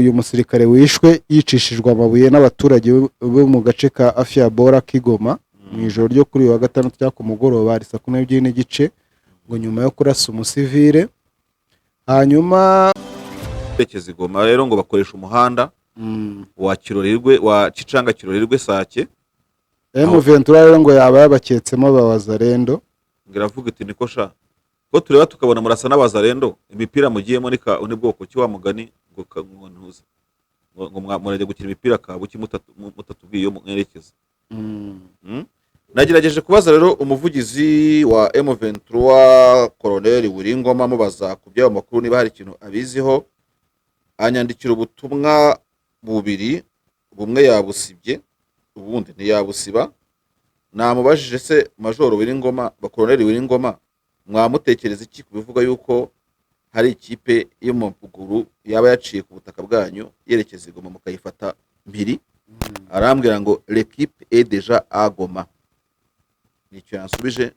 uyu musirikare wishwe yicishijwe amabuye n'abaturage bo mu gace ka Afiabora Kigoma mu ijoro ryo kuri uyu wa gatandatu cyangwa ku mugoroba ari saa 12 n'igice ngo nyuma yo kurasa umusivile. Hanyuma berekeza Goma rero ngo bakoresha umuhanda wa Kirorirwe wa Cicanga Kirorirwe Sake. M23 rero ngo yaba yabaketsemo abawazarendo ngiravuga iti niko sha ko tureba tukabona murasa n'abazarendo imipira mugiyemo ni bwoko ki wa mugani ngo ntuze ngo murajya gukina imipira kabuki mutatubwiye mwerekeza. Nagerageje kubaza rero umuvugizi wa M23 Colonel Wiringoma mubaza ku byo makuru niba hari ikintu abiziho, anyandikira ubutumwa bubiri, bumwe yabusibye ubundi ntiyabusiba. Namubajije se Major Wiringoma ba Colonel Wiringoma mwamutekereza iki kubivuga yuko hari ikipe yo mu Buguru yaba yaciye ku butaka bwanyu yerekeza Goma mukayifata mbiri. Arambwira ngo l'équipe est déjà à Goma. Nicyo yansubije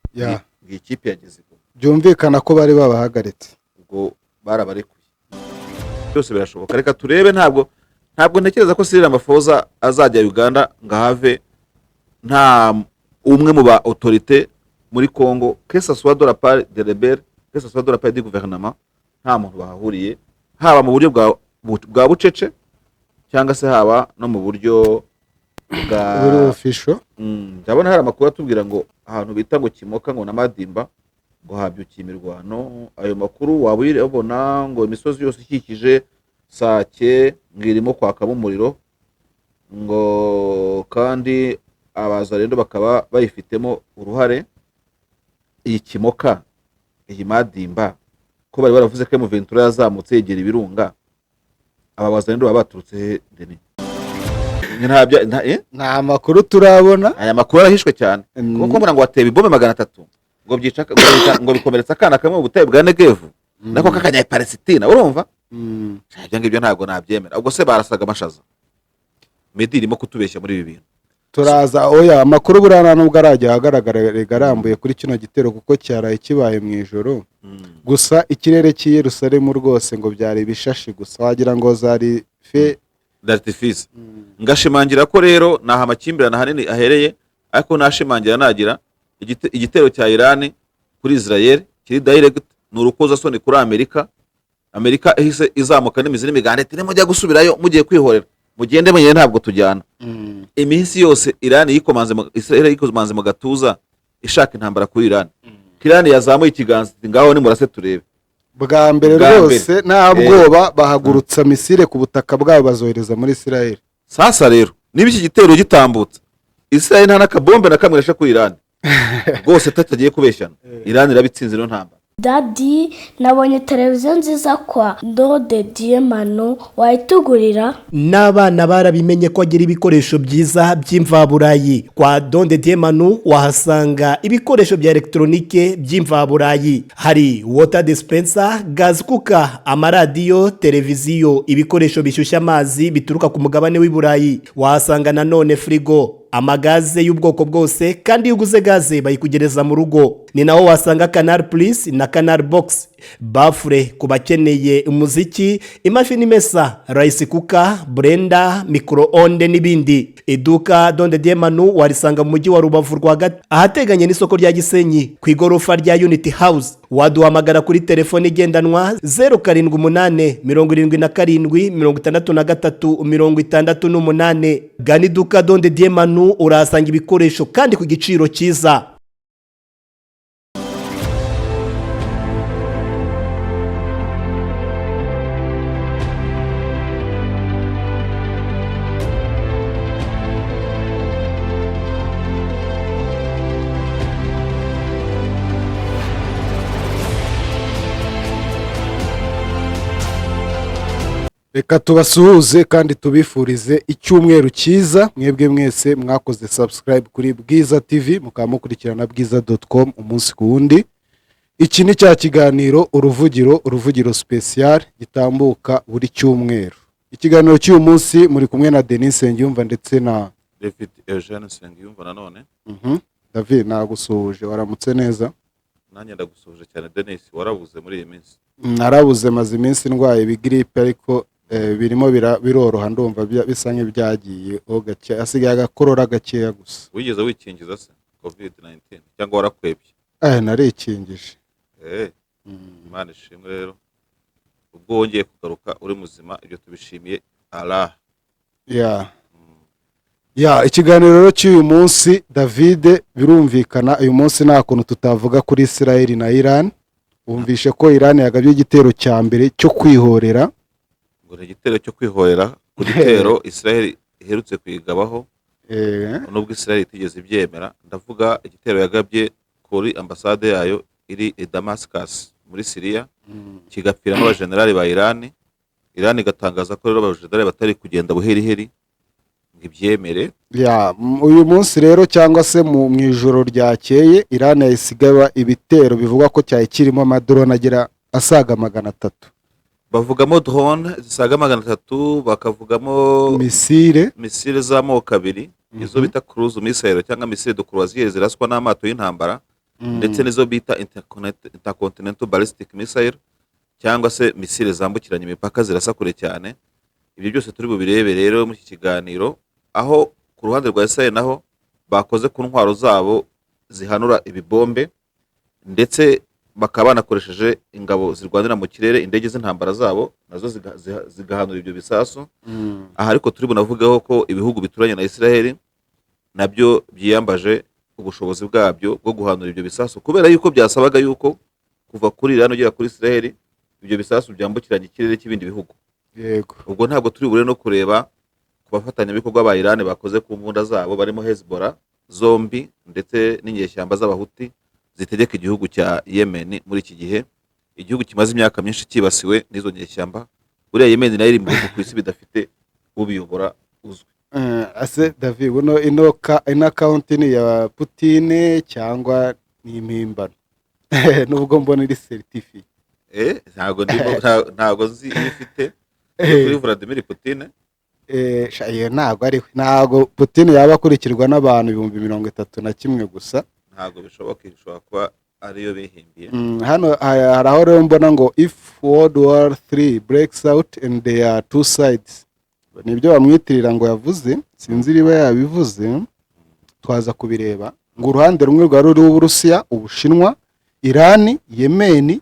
ikipe yageze Goma. Byumvikana ko bari babahagaritse ubwo barabarekuye. Byose birashoboka, reka turebe. Ntabwo ntekereza ko Cyril Ramaphosa azajya Uganda ngahave nta umwe mu ba autorité muri Congo, que ça soit de la part de rebelle, que ça soit de la part du gouvernement, nta muntu bahahuriye haba mu buryo bwa bucece cyangwa se haba no mu buryo bwa official. Ndabona hari amakuru atubwira ngo ahantu bita ngo Kimoka ngo na Madimba ngo habyukiye imirwano. Ayo makuru waba uyabona ngo imisozi yose ikikije Sake ngirimo kwakamo umuriro ngo kandi abazarendo bakaba bayifitemo uruhare. Iyi Kimoka iyi Madimba ko bari baravuze ko M23 yazamutse yegera ibirunga, aba bazarendo baba baturutse Deni nta makuru turabona. Aya makuru arahishwe cyane kuko mbona ngo wateba ibombe 300 ngo byica ngo bikomeretsa akana kamwe mu butayu bwa Negev nako kakanya Palestina. Urumva ibyo ngibyo ntabwo nabyemera. Ubwo se barasaga amashaza Medi irimo kutubeshya muri ibi bintu. Turaza oya amakuru burana nubwo arajya agaragara regarambuye kuri kino gitero kuko cyaraye kibaye mu ijoro. Gusa ikirere cy'i Yerusalemu rwose ngo byari bishashi gusa wagira ngo zari fe d'artifice. Ngashimangira ko rero naha amakimbirana hanini ahereye, ariko nashimangira nagira igitero cya Iran kuri Israel kiri direct n'urukoza soni kuri Amerika ihise izamuka n'imizi n'imigande tine mujya gusubirayo mugiye kwihorera mugende mwenye ntabwo tujyana. Iminsi yose Iran Israel yikomanze mu gatuza ishaka intambara kuri Iran. Iran yazamuye ikiganza ngaho ni murase turebe. Bwa mbere rwose nta bwoba bahagurutsa misile ku butaka bwabo bazohereza muri Israel. Sasa rero niba iki gitero gitambutse Israel nta nakabombe na kamwe rasha kuri Iran rwose tatagiye kubeshyana Iran irabitsinze no ntambara. Daddy, nabonye televiziyo nziza kwa Ndode Diemano wayitugurira. N'abana barabimenye ko agira ibikoresho byiza by'imvaburayi. Kwa Ndode Diemano wahasanga ibikoresho bya elektronike by'imvaburayi. Hari water dispenser, gas cooker, amaradiyo, televiziyo, ibikoresho bishyushya amazi bituruka ku mugabane w'Iburayi. Wahasanga nanone frigo, amagaze y'ubwoko bwose, kandi iyo uguze gaze bayikugereza mu rugo. Ni naho wasanga Canal Plus na Canal Box, bafure ku bakeneye umuziki, imashini mesa, rice cooker, blender, micro-onde n'ibindi. Iduka Ndode Diemano warisanga mu mujyi wa Rubavu rwagati ahateganye n'isoko rya Gisenyi ku igorofa rya Unity House. Waduhamagara kuri telefone igendanwa 078 77 63 Gana iduka Ndode Diemano urahasanga ibikoresho kandi ku giciro cyiza. Reka tubasuhuze kandi tubifurize icyumweru cyiza. Mwebwe mwese mwakoze subscribe kuri Bwiza TV mukamukurikirana bwiza.com umunsi ku wundi. Iki ni cya kiganiro uruvugiro special gitambuka buri cyumweru. Ikiganiro cy'uyu munsi muri kumwe na Denis Nsengiyumva ndetse na David Eugene Nsengiyumva nanone. David nagusuhuje, waramutse neza? Nanjye ndagusuhuje cyane Denis, warabuze muri iyi minsi. Narabuze maze iminsi ndwaye bigripe ariko birimo biroroha ndumva bisa nk'ibyagiye ho gake hasigaye agakorora gakeya gusa. wigeze wikingiza se covid-19 cyangwa warakwebye? Narikingije. Imana ishimwe rero, ubwo wongeye kugaruka uri muzima, ibyo tubishimiye Allah. Ikiganiro rero cy'uyu munsi David, birumvikana uyu munsi nta kuntu tutavuga kuri Israel na Iran. Wumvishe ko Iran yagabye igitero cya mbere cyo kwihorera, ngo ni igitero cyo kwihorera ku gitero Israel iherutse kuyigabaho, nubwo Israel itigeze ibyemera. Ndavuga igitero yagabye kuri ambasade yayo iri i Damascus muri Syria, kigapfira n'abajenerali ba Iran igatangaza ko rero abajenerali batari kugenda buheriheri ngo ibyemere. Uyu munsi rero cyangwa se mu ijoro ryakeye Iran yayisigaba ibitero bivugwa ko cyari kirimo amadrone agera asaga 300. Bavugamo drone zisaga 300, bakavugamo misile z'amoko abiri, izo bita cruise missile cyangwa missile de croisière ziraswa n'amato y'intambara, ndetse nizo bita intercontinental ballistic missile cyangwa se misile zambukiranya imipaka zirasa kure cyane. Ibyo byose turi bubirebe rero muri iki kiganiro, aho ku ruhande rwa Israel naho bakoze ku ntwaro zabo zihanura ibibombe, ndetse bakaba banakoresheje ingabo zirwanira mu kirere, indege z'intambara zabo nazo zigahanura ibyo bisasu. Aha ariko turi bunavugaho ko ibihugu bituranye na Israel nabyo byiyambaje ubushobozi bwabyo bwo guhanura ibyo bisasu, kubera yuko byasabaga yuko kuva kuri Iran ugera kuri Israel ibyo bisasu byambukiranya ikirere cy'ibindi bihugu. Ubwo ntabwo turi bure no kureba ku bafatanyabikorwa ba Iran bakoze ku mbunda zabo, barimo Hezbollah zombi ndetse n'inyeshyamba z'abahuti zitegeka igihugu cya Yemen muri iki gihe, igihugu kimaze imyaka myinshi kibasiwe n'izo nyeshyamba. Buriya Yemen nayo iri mu bihugu ku isi bidafite ubiyobora uzwi. Ase David, buno ino account ni ya Putin cyangwa ni impimbano? Nubwo mbona iri certifié. Ntago nzi ifite kuri Vladimir Putin. Iyo ntago Putin yaba akurikirwa n'abantu 31,000 gusa. Ntago bishoboka, ishobora kuba ariyo bihimbiye. Hano hari aho rero mbona ngo if World War 3 breaks out and there are two sides. Nibyo bamwitirira ngo yavuze, sinzi riba yabivuze, twaza kubireba. Ngo uruhande rumwe rwa ruri w'Uburusiya, Ubushinwa, Iran, Yemen,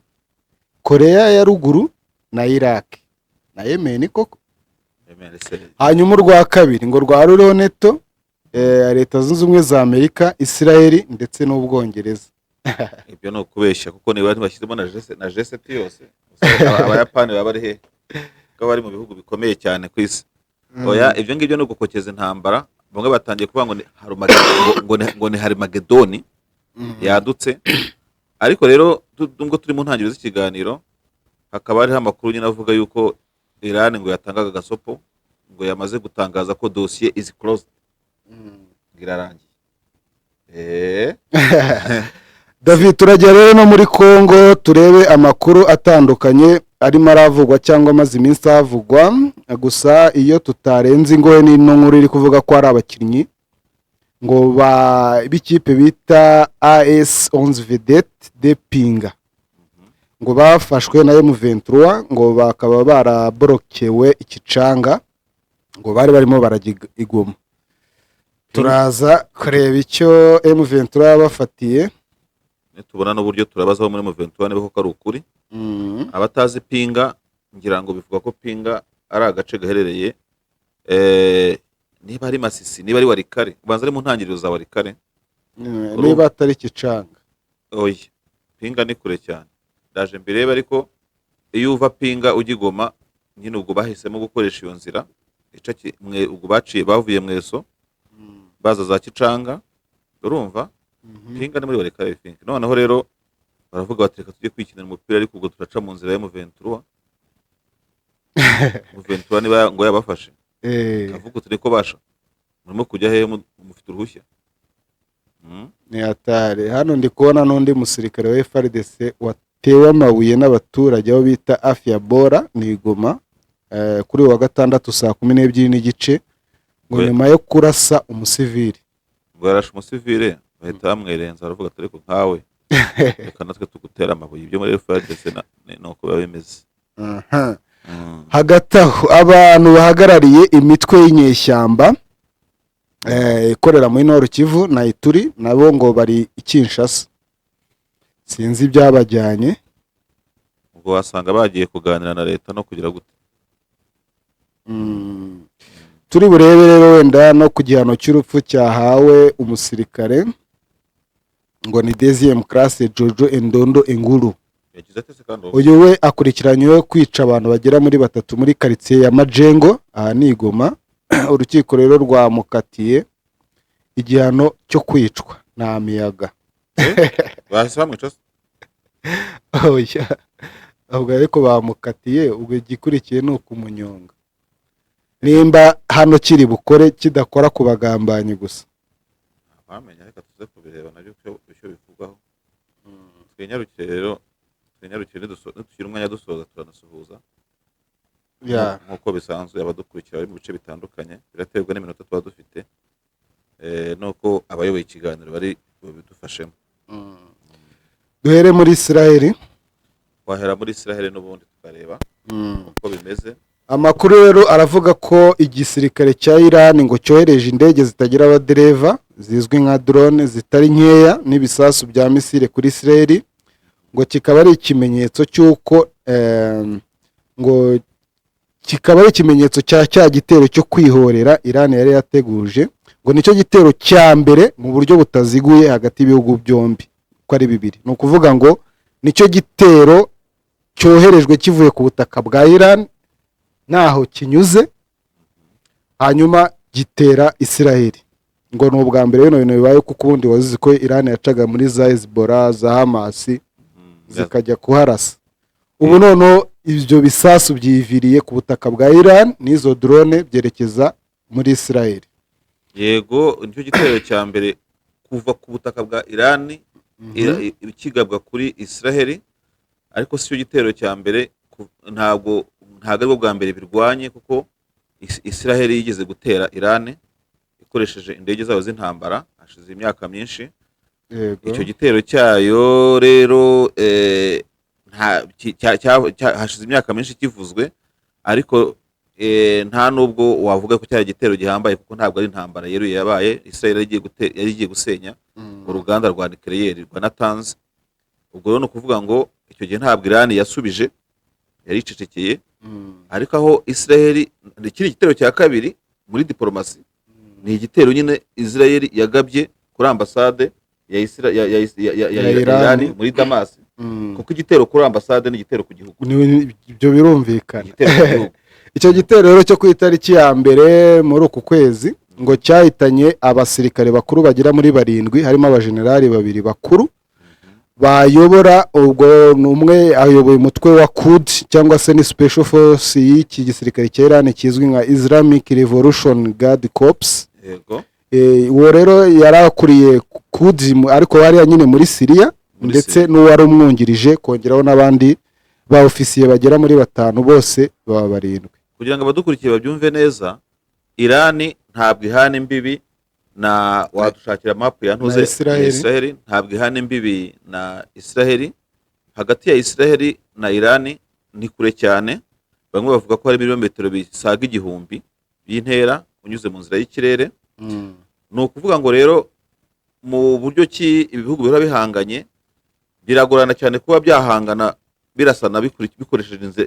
Korea ya ruguru na Iraq na Yemen koko. Hanyuma urwa kabiri ngo rwa ruriho NATO, Leta Zunze Ubumwe za Amerika, Israel ndetse n'Ubwongereza. Ibyo no kubeshya kuko niba ntibashyizemo na G7 yose. Abayapani baba ari he? Ko bari mu bihugu bikomeye cyane ku isi. Oya, ibyo ngibyo no gukokeza intambara. Bamwe batangiye kuvuga ngo ni Harmagedoni yadutse. Ariko rero nubwo turi mu ntangiriro z'ikiganiro, hakaba hariho amakuru nyine avuga yuko Iran ngo yatangaga gasopo, ngo yamaze gutangaza ko dossier is closed. Girarangiye. David, turajya rero no muri Kongo turebe amakuru atandukanye arimo aravugwa cyangwa amaze iminsi avugwa. Gusa iyo tutarenze ingohe n'ino nkuru iri kuvuga ko ari abakinnyi ngo b'ikipe bita AS 11 Vedette de Pinga ngo bafashwe na M23, ngo bakaba baraborokewe ikicanga, ngo bari barimo baragigoma. Turaza kureba icyo M23 yabafatiye, tubona n'uburyo turabazaho muri M23 niba koko ari ukuri. Abatazi Pinga ngira ngo bivuga ko Pinga ari agace gaherereye niba ari Masisi, niba ari Warikare, ubanza ari mu ntangiriro za Warikare, niba atari Kicanga. Oya, Pinga ni kure cyane. Ndaje mbireba, ariko iyo uva Pinga ugigoma nyine ubwo bahisemo gukoresha iyo nzira ubwo baciye bavuye Mweso baza za Kicanga, urumva. Pinga ni muri Warikare Pinga. Noneho rero baravuga bati reka tujye kwikinira umupira, ariko ubwo turaca mu nzira ya M23. M23 niba ngo yabafashe, avuga uti niko basha murimo kujya hehe mufite uruhushya? Ni atare. Hano ndi kubona n'undi musirikare wa FARDC watewe amabuye n'abaturage aho bita Afia Bora ni Goma kuri wa gatandatu saa 12:30 ngo nyuma yo kurasa umusivili. Ngo yarashe umusivile bahita bamwerenza, baravuga ati ariko nkawe reka natwe tugutera amabuye. Ibyo muri FARDC nuko biba bimeze. hagati aho abantu bahagarariye imitwe y'inyeshyamba ikorera muri Nord Kivu na Ituri nabo ngo bari i Kinshasa, sinzi ibyabajyanye. ubwo wasanga bagiye kuganira na leta no kugira gute. Turi burebe rero wenda no ku gihano cy'urupfu cyahawe umusirikare ngo ni deuxième classe Jojo Endondo Enguru. Yagize ati se kandi Uyu we akurikiranyweho kwica abantu bagera muri batatu muri quartier ya Majengo aha ni Goma. Urukiko rero rwamukatiye igihano cyo kwicwa nta miyaga. bahise bamwica se? Oya, ahubwo ariko bamukatiye, ubwo igikurikiye ni ukumunyonga nimba hano kiri bukore kidakora ku bagambanyi gusa. Bamenya, reka tuze kubireba nabyo icyo bivugaho. Twenyarukire rero, nidushyira umwanya dusoza turanasuhuza nk'uko bisanzwe abadukurikira bari mu bice bitandukanye, biraterwa n'iminota tuba dufite nuko abayoboye ikiganiro bari bidufashemo. Duhere muri Israel. Wahera muri Israel n'ubundi tukareba uko bimeze. Amakuru rero aravuga ko igisirikare cya Iran ngo cyohereje indege zitagira abadereva zizwi nka drone zitari nkeya n'ibisasu bya misile kuri Israel, ngo kikaba ari ikimenyetso cy'uko ngo kikaba ari ikimenyetso cya gitero cyo kwihorera Iran yari yateguje, ngo nicyo gitero cya mbere mu buryo butaziguye hagati y'ibihugu byombi ko ari bibiri. Ni ukuvuga ngo nicyo gitero cyoherejwe kivuye ku butaka bwa Iran ntaho kinyuze, hanyuma gitera Israel. Ngo ni ubwa mbere bino bintu bibaye, kuko ubundi wazizi ko Iran yacaga muri za Hezbollah za Hamas zikajya kuharasa. Ubu noneho ibyo bisasu byiviriye ku butaka bwa Iran n'izo drone byerekeza muri Israel. Yego, nicyo gitero cya mbere kuva ku butaka bwa Iran kigabwa kuri Israel, ariko si cyo gitero cya mbere. Ntabwo aribwo bwa mbere birwanye, kuko Israel yigeze gutera Iran ikoresheje indege zabo z'intambara hashize imyaka myinshi. Icyo gitero cyayo rero hashize imyaka myinshi kivuzwe, ariko nta nubwo wavuga ko cyari igitero gihambaye, kuko ntabwo ari intambara yeruye yabaye. Israel yari igiye gusenya uruganda rwa nucleaire rwa Natanz. Ubwo rero ni ukuvuga ngo icyo gihe ntabwo Iran yasubije, yari icecekeye. Ariko aho Israel, ikindi gitero cya kabiri muri diplomasi, ni igitero nyine Israel yagabye kuri ambasade ya Iran muri Damas. Kuko igitero kuri ambasade ni igitero ku gihugu, ibyo birumvikana. Icyo gitero rero cyo ku itariki ya mbere muri uku kwezi ngo cyahitanye abasirikare bakuru bagera muri 7, harimo abajenerali 2 bakuru bayobora. Ubwo numwe ayoboye umutwe wa Quds cyangwa se ni special force y'iki gisirikare cya Iran kizwi nka Islamic Revolution Guard Corps. Yego, uwo rero yarakuriye Quds ariko bari nyine muri Syria, ndetse n'uwari umwungirije, kongeraho n'abandi ba ofisiye bagera muri 5, bose baba 7. kugira ngo abadukurikiye babyumve neza, Iran ntabwo ihana imbibi na wadushakira map ya ntuze Israel, ntabwo ihana imbibi na Israel. Hagati ya Israel na Iran ni kure cyane, bamwe bavuga ko hari ibirometero bisaga 1000 y'intera unyuze mu nzira y'ikirere. Ni ukuvuga ngo rero mu buryo ki ibihugu bihora bihanganye, biragorana cyane kuba byahangana birasana bikoresheje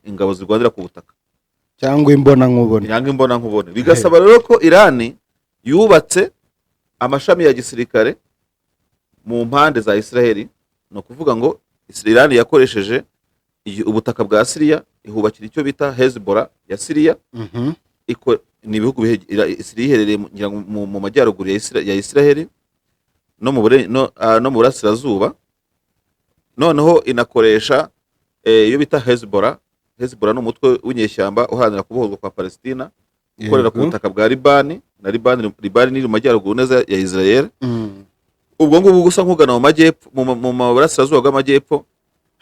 ingabo zirwanira ku butaka cyangwa imbona nkubone. Bigasaba rero ko Iran yubatse amashami ya gisirikare mu mpande za Israel. No kuvuga ngo Iran yakoresheje ubutaka bwa Syria ihubakira icyo bita Hezbollah ya Syria. Ni ibihugu iherereye mu majyaruguru ya Israel no mu burasirazuba. Noneho inakoresha iyo bita Hezbollah. Hezbollah ni umutwe w'inyeshyamba uharanira kubohorwa kwa Palestina, ukorera ku butaka bwa Libani, na Libani ni mu majyaruguru neza ya Israel. Ubwo ngubwo gusa nkugana mu majyepfo, mu burasirazuba bw'amajyepfo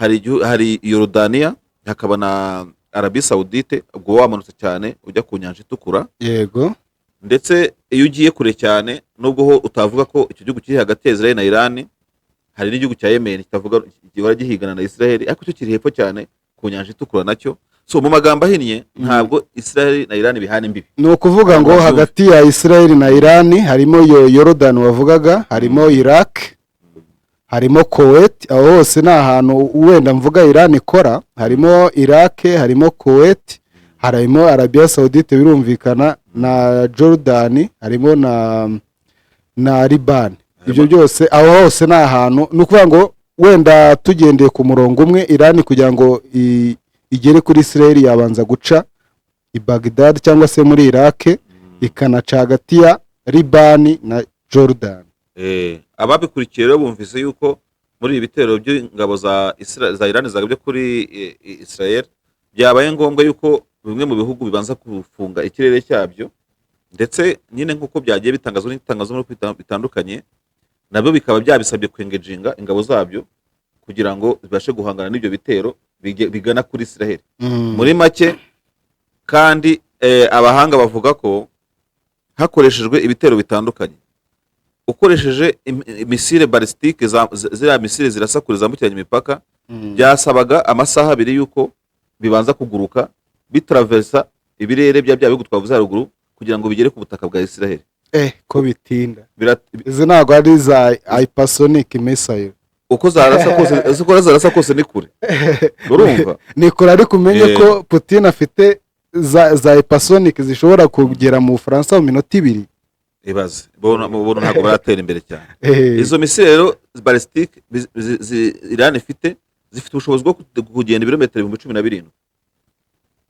hari Yorodaniya, hakaba na Arabie Saoudite. Ubwo wamanutse cyane ujya ku nyanja itukura. Yego. Ndetse iyo ugiye kure cyane, nubwo ho utavuga ko icyo gihugu kiri hagati ya Israel na Iran, hari n'igihugu cya Yemen kitavuga gihora gihigana na Israel, ariko cyo kiri hepfo cyane ku nyanja itukura nacyo. so mu magambo ahinnye ntabwo Israel na Iran bihana imbibi. ni ukuvuga ngo Ntabwo hagati ya Israel na Iran harimo Yorodani wavugaga, harimo Iraq, harimo Kuwait. aho hose ni ahantu wenda mvuga Iran ikora. harimo Iraq, harimo Kuwait, harimo Arabia Saudite birumvikana, na Jordan, harimo na Liban. ibyo byose aho hose ni ahantu, ni ukuvuga ngo wenda tugendeye ku murongo umwe, Iran kugira ngo igere kuri Israel yabanza guca i Baghdad cyangwa se muri Iraq, ikanaca hagati ya Liban na Jordan. Ababikurikiye rero bumvise yuko muri ibi bitero by'ingabo za Iran zagabye kuri Israel byabaye ngombwa yuko bimwe mu bihugu bibanza kufunga ikirere cyabyo, ndetse nyine nk'uko byagiye bitangazwa n'itangazamakuru bitandukanye, nabyo bikaba byabisabye kwengejinga ingabo zabyo kugira ngo zibashe guhangana n'ibyo bitero bigana kuri Israel. Muri make kandi abahanga bavuga ko hakoreshejwe ibitero bitandukanye, ukoresheje misile balistike ziriya misile zirasakura zambukiranya imipaka, byasabaga amasaha abiri yuko bibanza kuguruka bitraversa ibirere bya bihugu twavuze haruguru kugira ngo bigere ku butaka bwa Israel. Ko bitinda. Izi ntabwo ari za hypersonic missile. Uko zarasa kose ni kure. Urumva? Ni kure, ariko umenye ko Putin afite za hypersonic zishobora kugera mu Bufaransa mu minota 2. Ibaze bo ntabwo baratera imbere cyane. Izo misile rero ballistique Iran ifite zifite ubushobozi bwo kugenda ibirometero 17,000.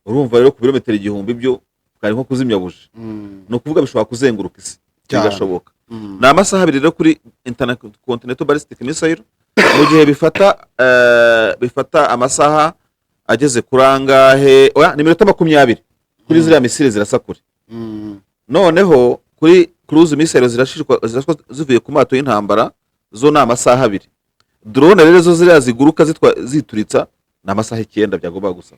Urumva rero ku birometero 1000 byo kari nko kuzimya buje. No kuvuga bishobora kuzenguruka isi. Bigashoboka. Na amasaha abiri rero kuri intercontinental ballistic missile, mu gihe bifata amasaha ageze kurangahe ni minota 20 kuri ziriya misile zirasakure. Noneho kuri cruise missile zirashishwa zivuye ku mato y'intambara zo na amasaha abiri. Drone rero zo ziriya ziguruka zituritsa na amasaha 9 byagomba gusa.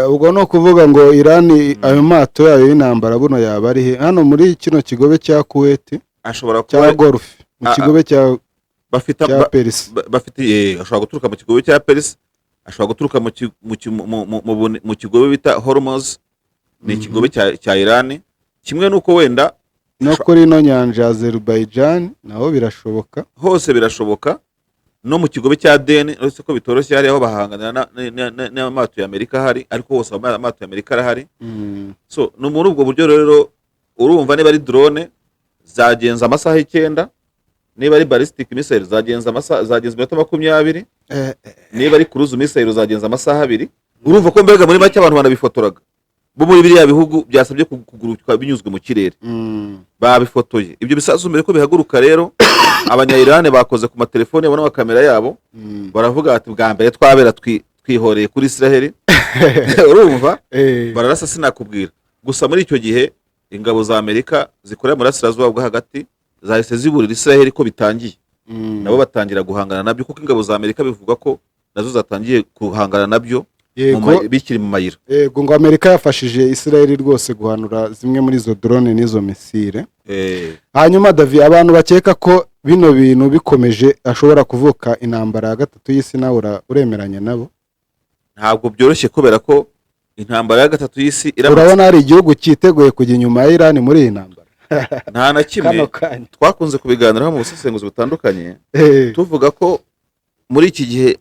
Ubwo no kuvuga ngo Iran ayo mato yayo y'intambara buno yaba ari hano muri kino kigobe cya Kuwait, ashobora kuba Gulf, mu kigobe cya Persi. Ashobora guturuka mu kigobe cya Persi, ashobora guturuka mu kigobe bita Hormuz, ni ikigobe cya Iran, kimwe nuko wenda no kuri no nyanja ya Azerbaijan naho birashoboka. Hose birashoboka. No mu kigobe cya Aden uretse ko bitoroshye hari aho bahangana n'amato ya Amerika hari, ariko hose amato ya Amerika arahari. So no muri ubwo buryo rero urumva niba ari drone zagenza amasaha 9, niba ari ballistic missile zagenza iminota 20, niba ari cruise missile zagenza amasaha 2. Urumva ko mbega muri make abantu banabifotoraga bo muri biriya bihugu byasabye kuguruka binyuzwe mu kirere, babifotoye. Ibyo bisasu mbere ko bihaguruka rero abanya-Iran bakoze ku matelefone yabo n'amakamera yabo, baravuga ati bwa mbere twabera twihoreye kuri Israel. Urumva? Bararasa sinakubwira. Gusa muri icyo gihe ingabo za Amerika zikorera muri Burasirazuba bwo hagati zahise ziburira Israel ko bitangiye. Nabo batangira guhangana nabyo, kuko ingabo za Amerika bivuga ko nazo zatangiye guhangana nabyo bikiri mu mayira. Yego, ngo Amerika yafashije Israel rwose guhanura zimwe muri izo drone n'izo misile. Hanyuma David, abantu bakeka ko bino bintu bikomeje ashobora kuvuka intambara ya gatatu y'isi, nawe uremeranya nabo? Ntabwo byoroshye kubera ko intambara ya gatatu y'isi urabona hari igihugu cyiteguye kujya inyuma ya Iran muri iyi ntambara. Nta na kimwe. Twakunze kubiganiraho mu busesenguzi butandukanye, tuvuga ko muri iki gihe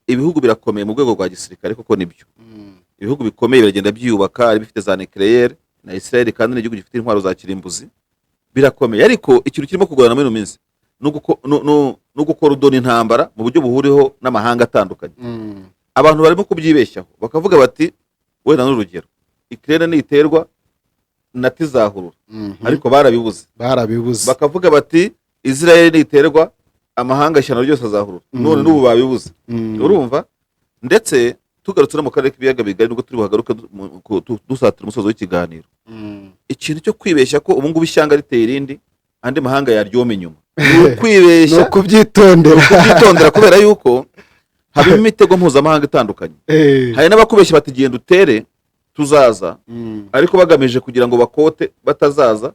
ibihugu birakomeye mu rwego rwa gisirikare, kuko nibyo ibihugu bikomeye biragenda byubaka, ari bifite za nucleaire na Israel kandi n'igihugu gifite intwaro za kirimbuzi, birakomeye. Ariko ikintu kirimo kugorana muri minsi no gukora udoni intambara mu buryo buhuriho n'amahanga atandukanye. Abantu barimo kubyibeshyaho bakavuga bati wenda n'urugero Ukraine niterwa natizahurura, ariko barabibuze. Bakavuga bati Israel niterwa amahanga ishyano ryose azahurura, none n'ubu babibuze. Urumva? Ndetse tugarutse no mu karere k'ibiyaga bigari nubwo turi buhagaruka dusatira umusozo w'ikiganiro, ikintu cyo kwibeshya ko ubu ngubu ishyanga riteye irindi andi mahanga yaryoma inyuma, kwibeshya no kubyitondera kubera yuko habimo imitego mpuzamahanga itandukanye. Hari n'abakubeshya bati genda utere tuzaza, ariko bagamije kugira ngo bakote batazaza,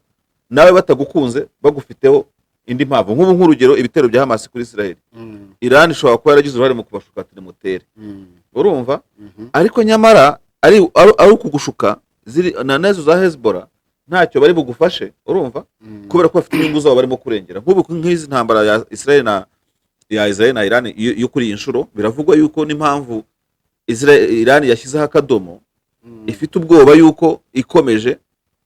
nawe batagukunze bagufiteho indi mpamvu. Nk'ubu nk'urugero ibitero bya Hamas kuri Israel, Iran ishobora kuba yaragize uruhare mu kubashuka ati mutere. Urumva? Ariko nyamara ari ukugushuka na nezo za Hezbollah ntacyo bari bugufashe, urumva, kubera ko bafite inyungu zabo barimo kurengera. Nk'ubu nk'izi ntambara ya Israel na Iran yo kuri iyi nshuro, biravugwa yuko n'impamvu Iran yashyizeho akadomo, ifite ubwoba yuko ikomeje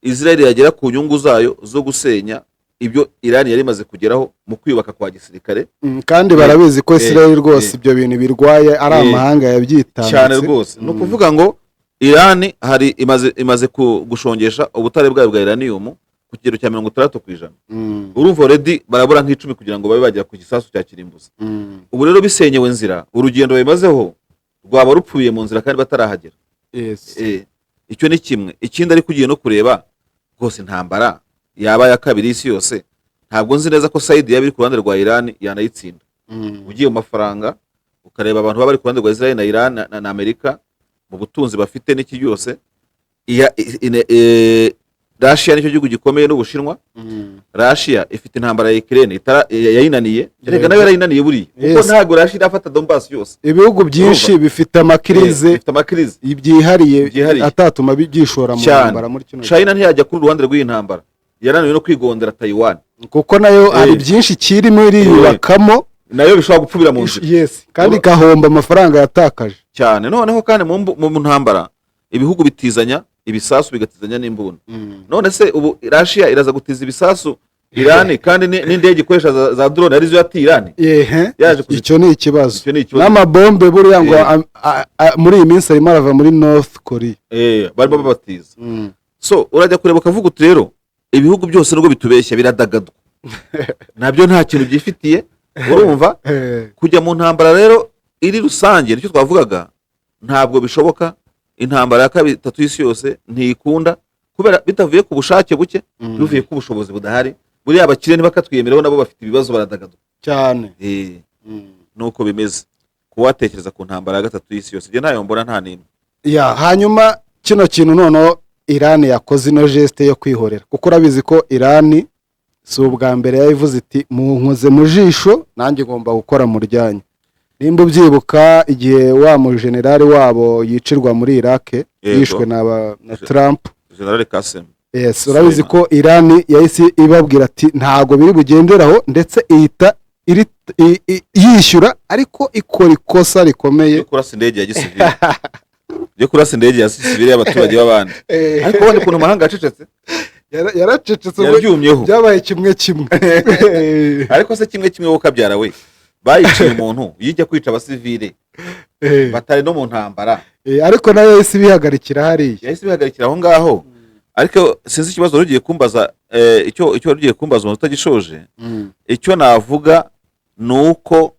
Israel yagera ku nyungu zayo zo gusenya ibyo Iran yari imaze kugeraho mu kwiyubaka kwa gisirikare. Kandi barabizi ko Israel rwose ibyo bintu birwaye ari amahanga yabyitambitse cyane rwose. No kuvuga ngo Iran hari imaze gushongesha ubutare bwayo bwa uranium ku kigero cya 60%. Urumva already barabura nk'icumi kugira ngo babe bagera ku gisasu cya kirimbuzi. Ubu rero bisenyewe nzira, urugendo bimazeho rwaba rupfuye mu nzira kandi batarahagera. Icyo ni kimwe. Ikindi ari kugiye no kureba rwose intambara yaba ya kabiri isi yose, ntabwo nzi neza ko Saudi yabiri ku ruhande rwa Iran yanayitsinda. Ugiye mu mafaranga ukareba abantu baba bari ku ruhande rwa Israel na Iran na Amerika mu butunzi bafite n'iki yose, Russia nicyo gihugu gikomeye n'Ubushinwa. Russia ifite intambara ya Ukraine yayinaniye, reka nayo yarayinaniye buriya kuko ntabwo Russia irafata Donbass yose. Ibihugu byinshi bifite amakrize ibyihariye atatuma byishora mu ntambara muri kino. China ntiyajya kuri ruhande rw'iyi ntambara, yarananiwe no kwigondera Taiwan kuko nayo hari byinshi kiri muri yubakamo, nayo bishobora gupfubira mu nzira. Kandi gahomba amafaranga yatakaje cyane. Noneho kandi mu ntambara ibihugu bitizanya ibisasu bigatizanya n'imbunda. None se ubu Russia iraza gutiza ibisasu Iran kandi n'indege ikoresha za drone arizo yati Iran. Icyo ni ikibazo. N'amabombe buriya ngo muri iyi minsi arimo arava muri North Korea. Barimo babatiza. So urajya kureba ukavuga uti rero ibihugu byose nubwo bitubeshya biradagadwa. Nabyo nta kintu byifitiye, urumva. Kujya mu ntambara rero iri rusange nicyo twavugaga ntabwo bishoboka. Intambara ya kabiri tatu y'isi yose ntikunda kubera bitavuye ku bushake buke, bivuye ku bushobozi budahari. Buri abakire ntibakatwiyemereho nabo bafite ibibazo baradagadwa cyane. Nuko bimeze kuwatekereza ku ntambara ya gatatu y'isi yose, je nayo mbona nta nimwe. Hanyuma kino kintu noneho Iran yakoze ino geste yo kwihorera, kuko urabizi ko Iran si ubwa mbere yayivuze iti munkoze mu jisho nanjye ngomba gukora mu ryanyu. Nimba ubyibuka igihe wa mu generali wabo yicirwa muri Iraq yishwe na Trump, General Qasem. Urabizi ko Iran yahise ibabwira ati ntago biri bugenderaho, ndetse ihita yishyura ariko ikora ikosa rikomeye kurasa indege ya gisivili yo kurasa indege ya gisivili y'abaturage b'abandi. Ariko wone kuntu mahanga acecetse yaracecetse byabaye kimwe ariko se kimwe wo kabyara we bayiciye umuntu yijya kwica abasivile batari no mu ntambara. Ariko nayo yahise bihagarikira hariya, yahise bihagarikira aho ngaho. Ariko sinzi ikibazo rugiye kumbaza, icyo rugiye kumbaza umuntu utagishoje. Icyo navuga nuko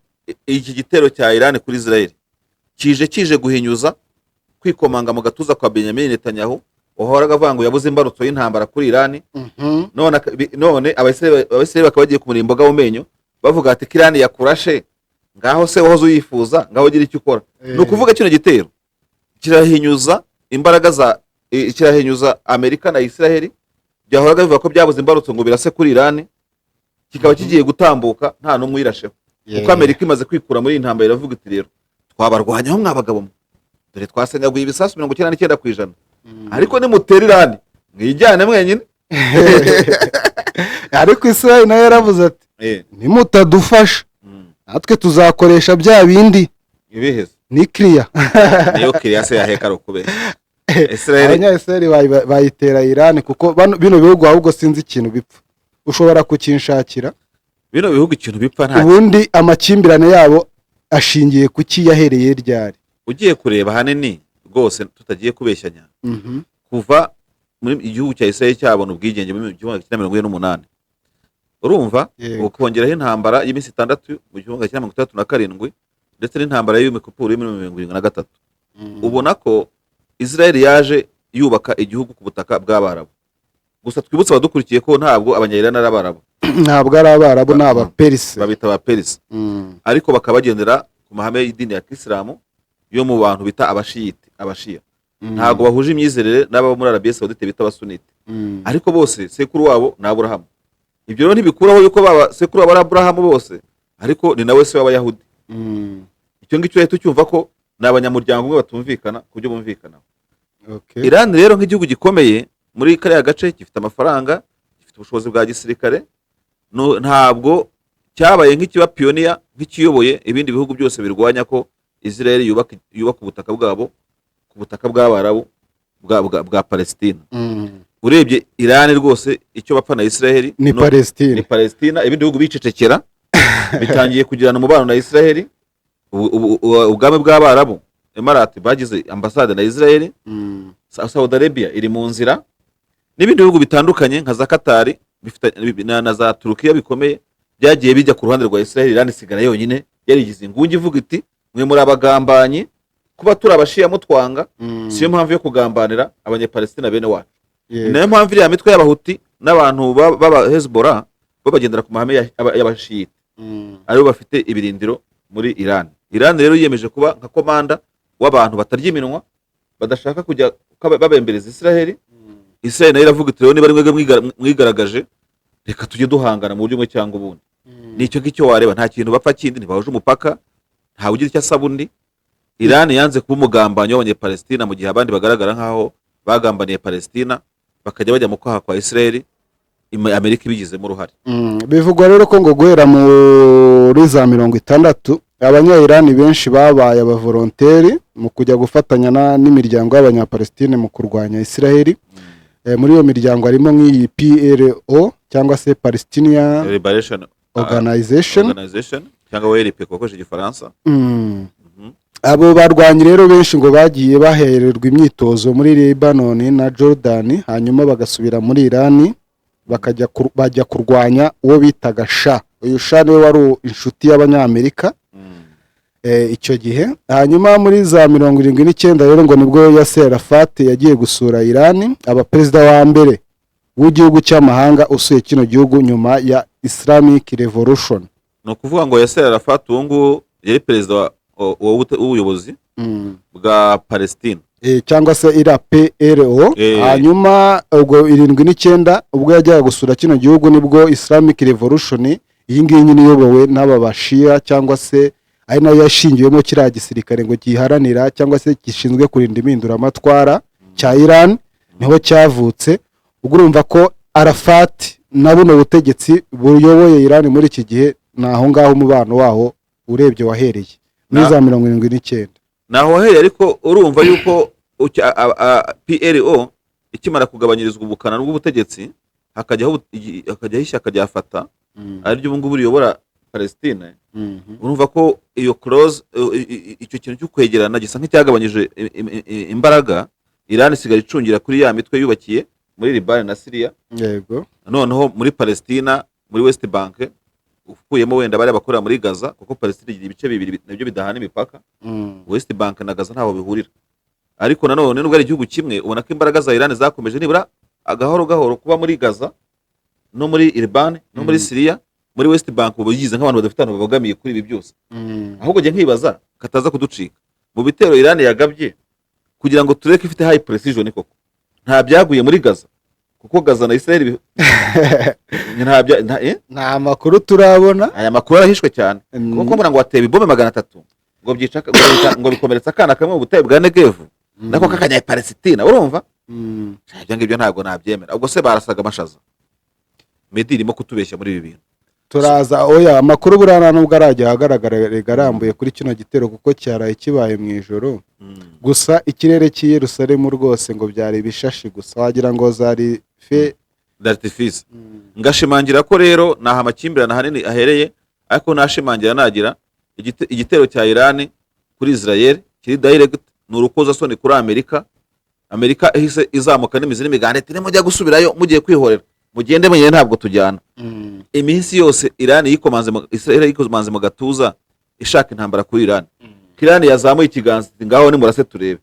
iki gitero cya Iran kuri Israel kije guhinyuza kwikomanga mu gatuza kwa Benjamin Netanyahu, uhoraga avuga ngo yabuze imbarutso y'intambara kuri Iran. None abasirayeli bakaba bagiye kumurimboga mu menyo bavuga ati Iran yakurashe, ngaho se wahoze uyifuza, ngaho gira icyo ukora. No kuvuga kino gitero kirahinyuza imbaraga kirahinyuza Amerika na Israel, byahoraga bivuga ko byabuze imbarutso ngo birase kuri Iran, kikaba kigiye gutambuka nta no mwirasheho. Kuko Amerika imaze kwikura muri intambara iravuga iti rero twabarwanyaho mwabagabo mwe, dore twasenyaguye ibisasu 99%, ariko ni mutera Iran mwijyane mwenyine. Ariko Israel nayo yaravuze ati nimutadufasha natwe tuzakoresha bya bindi ibiheze nuclear. Niyo clear se yaheka rukube Israel bayitera Iran, kuko bino bihugu ahubwo sinzi ikintu bipfa, ushobora kukinshakira bino bihugu ikintu bipfa nta ubundi amakimbirane yabo ashingiye kuki yahereye ryari. Ugiye kureba hanini rwose tutagiye kubeshyanya, kuva muri igihugu cya Israel cyabona ubwigenge mu 1948, urumva ukongeraho intambara y'iminsi 6 mu 1937 ndetse n'intambara y'imikupuro yo muri 1973, ubona ko Israel yaje yubaka igihugu ku butaka bw'Abarabu. Gusa twibutse abadukurikiye ko ntabwo abanyayirani ari Abarabu, ntabwo ari Abarabu, n'aba Perse, babita aba Perse. Ariko bakabagendera ku mahame y'idini ya Islamu yo mu bantu bita abashia. Ntabwo bahuje imyizerere n'aba muri Arabia Saudite bita abasunite. Ariko bose sekuru wabo ni Abraham. Ibyo rero ntibikuraho yuko baba sekuru wabo ari Abraham bose, ariko ni nawe se w'Abayahudi. Icyo ngicyo rero tucyumva ko n'abanyamuryango umwe batumvikana kubyo bumvikana. Okay. Iran rero nk'igihugu gikomeye muri kariya gace, gifite amafaranga, gifite ubushobozi bwa gisirikare, ntabwo cyabaye nk'ikiba pioneer, nk'ikiyoboye ibindi bihugu byose birwanya ko Israel yubaka ubutaka bwabo ku butaka bw'Abarabu bwa Palestine. Urebye Iran rwose icyo bapfa na Israel ni Palestine, ibindi bihugu bicecekera bitangiye kugirana umubano na Israel. Ubwami bw'Abarabu Emirate bagize ambasade na Israel. Saudi Arabia iri mu nzira, n'ibindi bihugu bitandukanye nka za Qatar na za Turukiya bikomeye byagiye bijya ku ruhande rwa Israel. Iran isigara yonyine yarigize ingungi ivuga iti mwe muri abagambanyi, kuba turi abashiya mutwanga siyo mpamvu yo kugambanira abanyapalestina bene wacu. Niyo mpamvu iriya mitwe y'abahuti n'abantu baba Hezbollah bagendera ku mahame y'abashiyite, aribo bafite ibirindiro muri Iran. Iran rero yiyemeje kuba nka komanda w'abantu batarya iminwa, badashaka kujya babembereza Israel. Israel nayo iravuga iti rero niba rimwe mwigaragaje, reka tujye duhangana mu buryo bumwe cyangwa ubundi. Nicyo ngicyo wareba, nta kintu bapfa kindi, ntibahuje umupaka, ntawe ugira icyo asaba undi. Iran yanze kuba umugambanyi w'abanyapalestina, mu gihe abandi bagaragara nk'aho bagambaniye Palestina bakajya bajya mu kwaha kwa Israel, Amerika ibigizemo uruhare. Bivugwa rero ko ngo guhera muri za 60 abanya-Iran benshi babaye abavolonteri mu kujya gufatanya n'imiryango y'abanyapalestine mu kurwanya Israel. Muri iyo miryango harimo nk'iyi PLO cyangwa se Palestinian Liberation Organization cyangwa WLP kokoje igifaransa. Abo barwanyi rero benshi ngo bagiye bahererwa imyitozo muri Lebanon na Jordan, hanyuma bagasubira muri Iran bajya kurwanya uwo bitaga Shah. Uyu Shah niwe wari inshuti y'abanyamerika icyo gihe. Hanyuma muri za 79 rero ngo nibwo Yasser Arafat yagiye gusura Iran, aba perezida wa mbere w'igihugu cy'amahanga usuye kino gihugu nyuma ya Islamic Revolution. No kuvuga ngo Yasser Arafat uwo yari perezida w'ubuyobozi bwa Palestine, cyangwa se ira PLO. Hanyuma ubwo 79 ubwo yajyaga gusura kino gihugu nibwo Islamic Revolution iyi ngiyi nyine iyobowe n'aba bashia, cyangwa se ari nayo yashingiwemo kiriya gisirikare ngo giharanira cyangwa se gishinzwe kurinda impinduramatwara cya Iran, niho cyavutse. Ubwo urumva ko Arafat na buno butegetsi buyoboye Iran muri iki gihe naho ngaho umubano waho urebye wahereye muri za 79. Naho wahereye, ariko urumva yuko PLO ikimara kugabanyirizwa ubukana n'ubutegetsi hakajyaho ishyaka rya Fatah ari ryo ubungubu riyobora Palestine. Urumva ko iyo close icyo kintu cyo kwegerana gisa nk'icyagabanyije imbaraga. Iran isigara icungira kuri ya mitwe yubakiye muri Liban na Syria. Yego. Noneho muri Palestina, muri West Bank ukuyemo wenda bari abakorera muri Gaza, kuko Palestina igira ibice bibiri nabyo bidahana imipaka. West Bank na Gaza ntaho bihurira, ariko nanone nubwo ari igihugu kimwe, ubona ko imbaraga za Iran zakomeje nibura agahoro kuba muri Gaza no muri Liban no muri Syria. Muri West Bank bigize nk'abantu badafite ahantu babogamiye kuri ibi byose. Ahubwo njye nkibaza kataza kuducika mu bitero Iran yagabye kugira ngo tureke ifite high precision koko nta byaguye muri Gaza, kuko Gaza na Israel nta makuru turabona. Aya makuru arahishwe cyane, kuko mbona ngo wateba ibombe 300 ngo byica ngo bikomeretsa akana kamwe mu butayu bwa Negev nako kakanya Palestina. Urumva ibyo ngibyo ntabwo nabyemera. Ubwo se barasaga amashaza Medi irimo kutubeshya muri ibi bintu. Turaza oya amakuru burana nubwo arajya ahagaragara regarambuye kuri kino gitero, kuko cyaraye kibaye mu ijoro. Gusa ikirere cy'i Yerusalemu rwose ngo byari bishashi gusa, wagira ngo zari fe d'artifice. Ngashimangira ko rero naha amakimbirana hanini ahereye, ariko nashimangira nagira igitero cya Iran kuri Israel kiri direct n'urukoza soni kuri Amerika ihise izamuka n'imizi n'imigande ati mujya gusubirayo mugiye kwihorera mugende mwenye ntabwo tujyana. Iminsi yose Iran Israel yikomanze mu gatuza ishaka intambara kuri Iran. Iran yazamuye ikiganza ngaho ni murase turebe.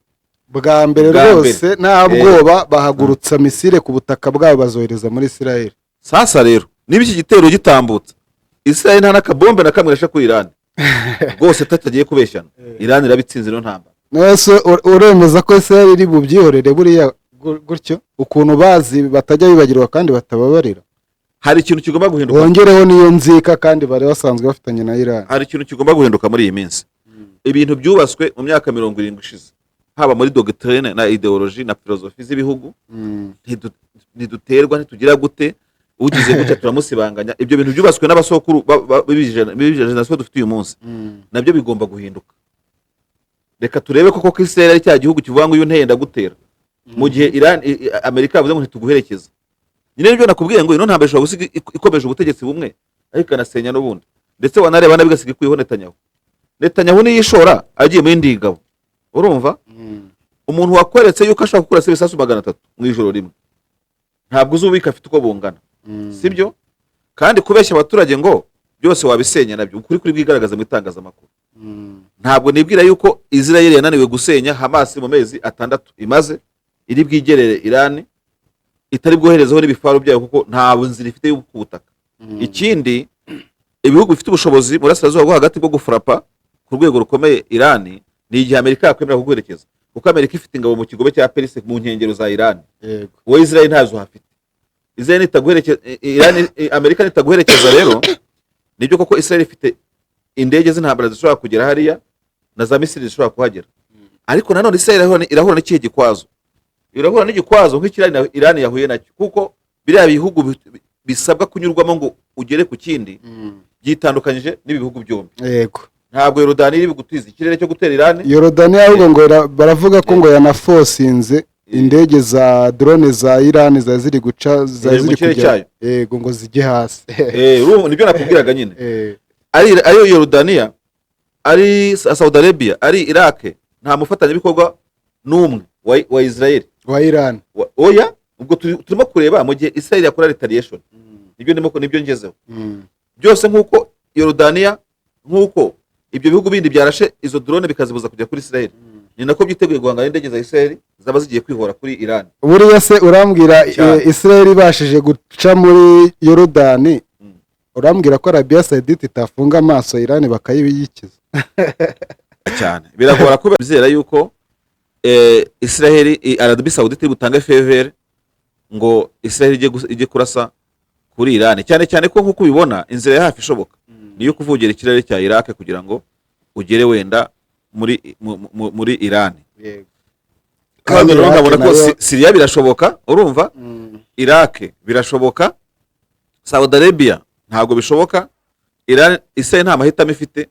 Bwa mbere rwose nta bwoba bahagurutsa misile ku butaka bwabo bazohereza muri Israel. Sasa rero niba iki gitero gitambutse, Israel nta nakabombe na kamwe rasha kuri Iran rwose tatagiye kubeshyana, Iran irabitsinze no ntamba. Nese uremeza ko Israel iri bubyihorere buriya gutyo ukuntu bazi batajya bibagirwa kandi batababarira? Hari ikintu kigomba guhinduka. Wongereho niyo nzika kandi bari basanzwe bafitanye na Iran. Hari ikintu kigomba guhinduka muri iyi minsi. Ibintu byubaswe mu myaka 70 ishize haba muri doctrine na ideology na philosophy z'ibihugu ntiduterwa ntitugira gute ugize gutya turamusibanganya. Ibyo bintu byubatswe n'abasokuru b'ijana dufite uyu munsi nabyo bigomba guhinduka. Reka turebe koko Israel ari cya gihugu kivuga ngo iyo nteye ndagutera, mu gihe Amerika yavuze ngo ntituguherekeza. Nyine nibyo nakubwiye ngo ino ntambara ishobora gusiga ikomeje ubutegetsi bumwe ariko anasenya n'ubundi, ndetse wanareba nabigasiga ikwiyeho Netanyahu niyishora agiye mu yindi ngabo. Urumva umuntu wakweretse yuko ashaka gukura ibisasu 300 mu ijoro rimwe, ntabwo uzubika afite uko bungana, sibyo? Kandi kubeshya abaturage ngo byose wabisenya nabyo ukuri kuri bwigaragaza mu itangazamakuru. Ntabwo nibwira yuko Israel yananiwe gusenya Hamas mu mezi 6 imaze iri bwigerere Iran itari bwoherezaho n'ibifaru byayo kuko nta nzira ifite yo kubutaka. Ikindi ibihugu bifite ubushobozi muri Asirazuba bwo hagati bwo gufrapa ku rwego rukomeye Iran ni igihe Amerika yakwemera kuguherekeza, kuko Amerika ifite ingabo mu kigobe cya Perse mu nkengero za Iran. Wowe Israel ntazo hafite. Israel nitaguherekeza Amerika nitaguherekeza rero nibyo koko Israel ifite indege z'intambara zishobora kugera hariya na za Misiri zishobora kuhagera. Ariko nanone Israel irahura n'ikihe gikwazo? Irahura n'igikwazo nk'ikirani Iran yahuye nacyo, kuko biriya bihugu bisabwa kunyurwamo ngo ugere ku kindi byitandukanyije n'ibihugu byombi. Yego, ntabwo Yorodani iri gutiza ikirere cyo gutera Iran. Yorodani ahubwo ngo baravuga ko ngo yanafosinze indege za drone za Iran ziri guca ziri kujya yego ngo zijye hasi. Nibyo nakubwiraga nyine. Ari Yorodania, ari Saudi Arabia, ari Iraq, nta mufatanyabikorwa n'umwe wa Israel wa Iran. Oya, ubwo turimo kureba mu gihe Israel yakora retaliation. Nibyo ngezeho. Byose nk'uko Yorodania, nk'uko ibyo bihugu bindi byarashe izo drone bikazibuza kujya kuri Israel, ni nako byiteguye guhangana n'indege za Israel zaba zigiye kwihora kuri Iran. Buriya se urambwira Israel ibashije guca muri Yorodani, urambwira ko Arabia Saudite itafunga amaso Iran bakayibiyikiza cyane? Biragora ko bizera yuko Israel Arabia Saudite butanga favor ngo Israel ije kurasa kuri Iran, cyane ko nkuko ubibona inzira ya hafi ishoboka niyo kuvugera ikirere cya Iraq kugira ngo ugere wenda muri Iran. Kandi rero nkabona ko Syria birashoboka, urumva? Iraq birashoboka, Saudi Arabia ntabwo bishoboka. Iran Israel nta mahitamo ifite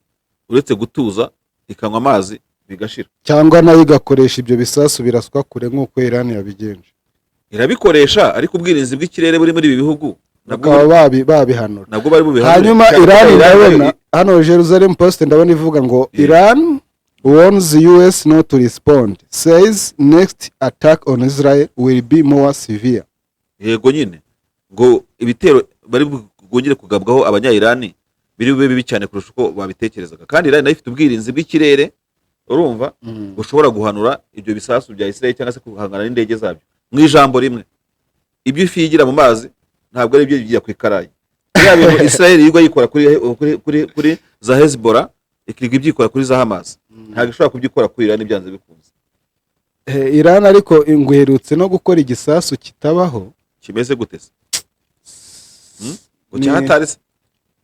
uretse gutuza ikanywa amazi bigashira, cyangwa nayo igakoresha ibyo bisasu biraswa kure nk'uko Iran yabigenje. Irabikoresha ariko ubwirinzi bw'ikirere buri muri ibi bihugu nabwo babihanura. Nabwo bari bubihanura. Hanyuma Iran ndabona hano Jerusalem Post ndabona ivuga ngo Iran warns the US not to respond, says next attack on Israel will be more severe. Yego nyine ngo ibitero bari bwongere kugabwaho abanya-Irani biri bube bibi cyane kurusha uko babitekerezaga. Kandi Iran nayo ifite ubwirinzi bw'ikirere, urumva, bushobora guhanura ibyo bisasu bya Israel cyangwa se guhangana n'indege zabyo. Mu ijambo rimwe, ibyo ifi yigira mu mazi ntabwo ari ibyo yigira ku ikarayi. Ya bintu Israel yigwa yikora kuri za Hezbollah, ikiga ibyikora kuri za Hamas, ntabwo ishobora kubyikora kuri Iran byanze bikunze. Iran ariko ingwerutse no gukora igisasu kitabaho kimeze gute se?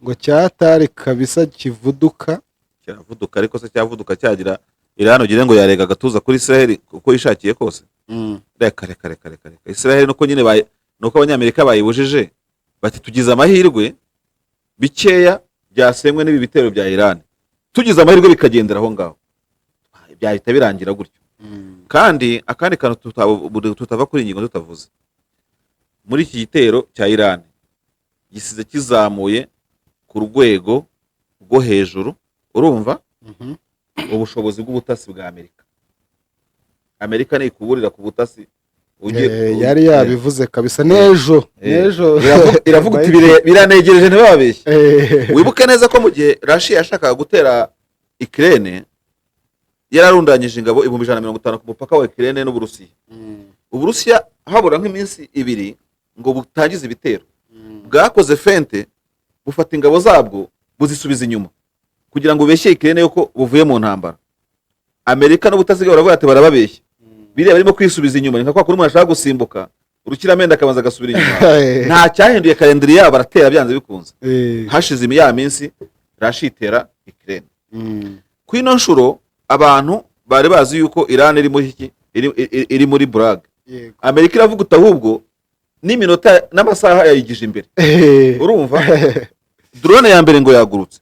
Ngo cyatari kabisa kivuduka. Kiravuduka ariko se cyavuduka cyagira Iran ugire ngo yarega gatuza kuri Israel uko yishakiye kose. Reka Israel nuko nyine nuko abanyamerika bayibujije bati tugize amahirwe bikeya byasemwe n'ibi bitero bya Iran, tugize amahirwe bikagendera aho ngaho byahita birangira gutyo. Kandi akandi kantu tutava kuri ingingo tutavuze, muri iki gitero cya Iran gisize kizamuye ku rwego rwo hejuru, urumva, ubushobozi bw'ubutasi bwa Amerika ni kuburira ku butasi yari yabivuze kabisa nejo iravuga uti biranegereje ntibabeshye. Wibuke neza ko mu gihe Russia yashakaga gutera Ukraine yararundanyije ingabo 150 ku mupaka wa Ukraine n'Uburusiya. Uburusiya habura nk'iminsi 2 ngo butangize ibitero, bwakoze fente bufata ingabo zabwo buzisubiza inyuma kugira ngo beshye Ukraine yuko buvuye mu ntambara. Amerika n'ubutasi bw'abaravuga ati barababeshye, biriya barimo kwisubiza inyuma, nka kwa kuri umuntu ashaka gusimbuka urukiramende akabanza agasubira inyuma. Nta cyahinduye kalendari yabo, baratera byanze bikunze. Hashize ya minsi Russia itera Ukraine. Kwino nshuro abantu bari bazi yuko Iran iri muri iki iri muri Brag. Yego. Amerika iravuga uti ahubwo n'iminota n'amasaha yayigije imbere. Urumva? Drone ya mbere ngo yagurutse.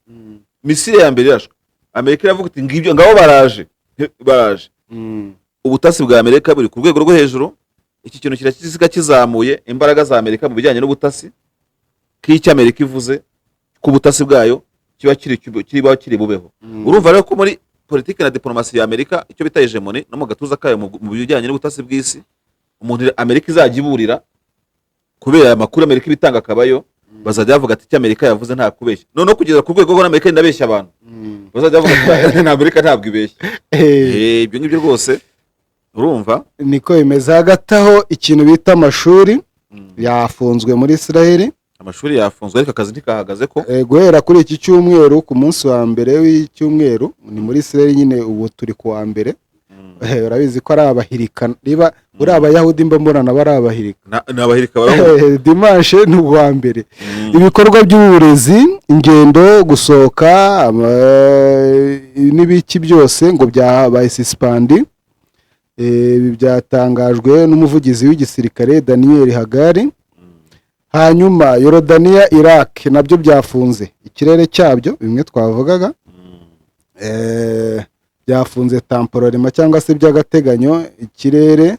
Misile ya mbere irashwe. Amerika iravuga uti ngibyo ngabo baraje. Ubutasi bwa Amerika buri ku rwego rwo hejuru. Iki kintu kirakizika kizamuye imbaraga za Amerika mu bijyanye n'ubutasi. K'icyo Amerika ivuze ku butasi bwayo kiba kiri bubeho. Urumva rero ko muri politiki na diplomasi ya Amerika icyo bita hegemony no mu gatuza kayo mu bijyanye n'ubutasi bw'isi, umuntu Amerika izajya iburira kubera amakuru Amerika ibitanga akabayo, bazajya bavuga ati icyo Amerika yavuze nta kubeshya. Noneho kugeza ku rwego rwo Amerika ndabeshya abantu, bazajya bavuga ati na Amerika ntabwo ibeshya. Ibyo ngibyo rwose urumva niko bimeze. Hagati aho ikintu bita amashuri yafunzwe muri Israel. Amashuri yafunzwe ariko akazi ntikahagaze ko guhera kuri iki cyumweru ku munsi wa mbere w'icyumweru ni muri Israel nyine, ubu turi ku wa mbere. Urabizi ko ari abahirika, niba uri abayahudi mba mbona bari abahirika, ni abahirika baraho. Dimanche ni uwa mbere. Ibikorwa by'uburezi, ingendo, gusohoka n'ibiki byose ngo byabaye suspend. Ibi byatangajwe n'umuvugizi w'igisirikare Daniel Hagari. Hanyuma Yorodaniya, Iraq nabyo byafunze ikirere cyabyo, bimwe twavugaga byafunze temporarima cyangwa se by'agateganyo ikirere,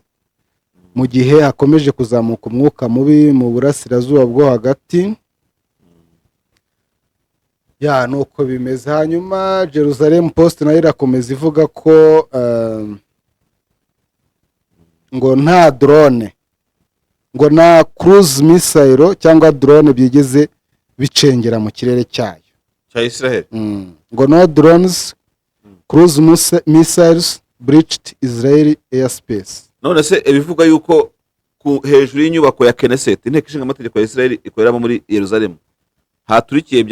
mu gihe hakomeje kuzamuka umwuka mubi mu burasirazuba bwo hagati. Nuko bimeze. Hanyuma Jerusalem Post nayo irakomeza ivuga ko ngo nta drone, ngo na cruise missile cyangwa drone byigeze bicengera mu kirere cyayo cya Israel. Ngo no drones cruise missiles breached Israeli airspace. None se ibivuga yuko hejuru y'inyubako ya Knesset, inteko ishinga amategeko ya Israel ikoreramo muri Yerusalemu, haturikiye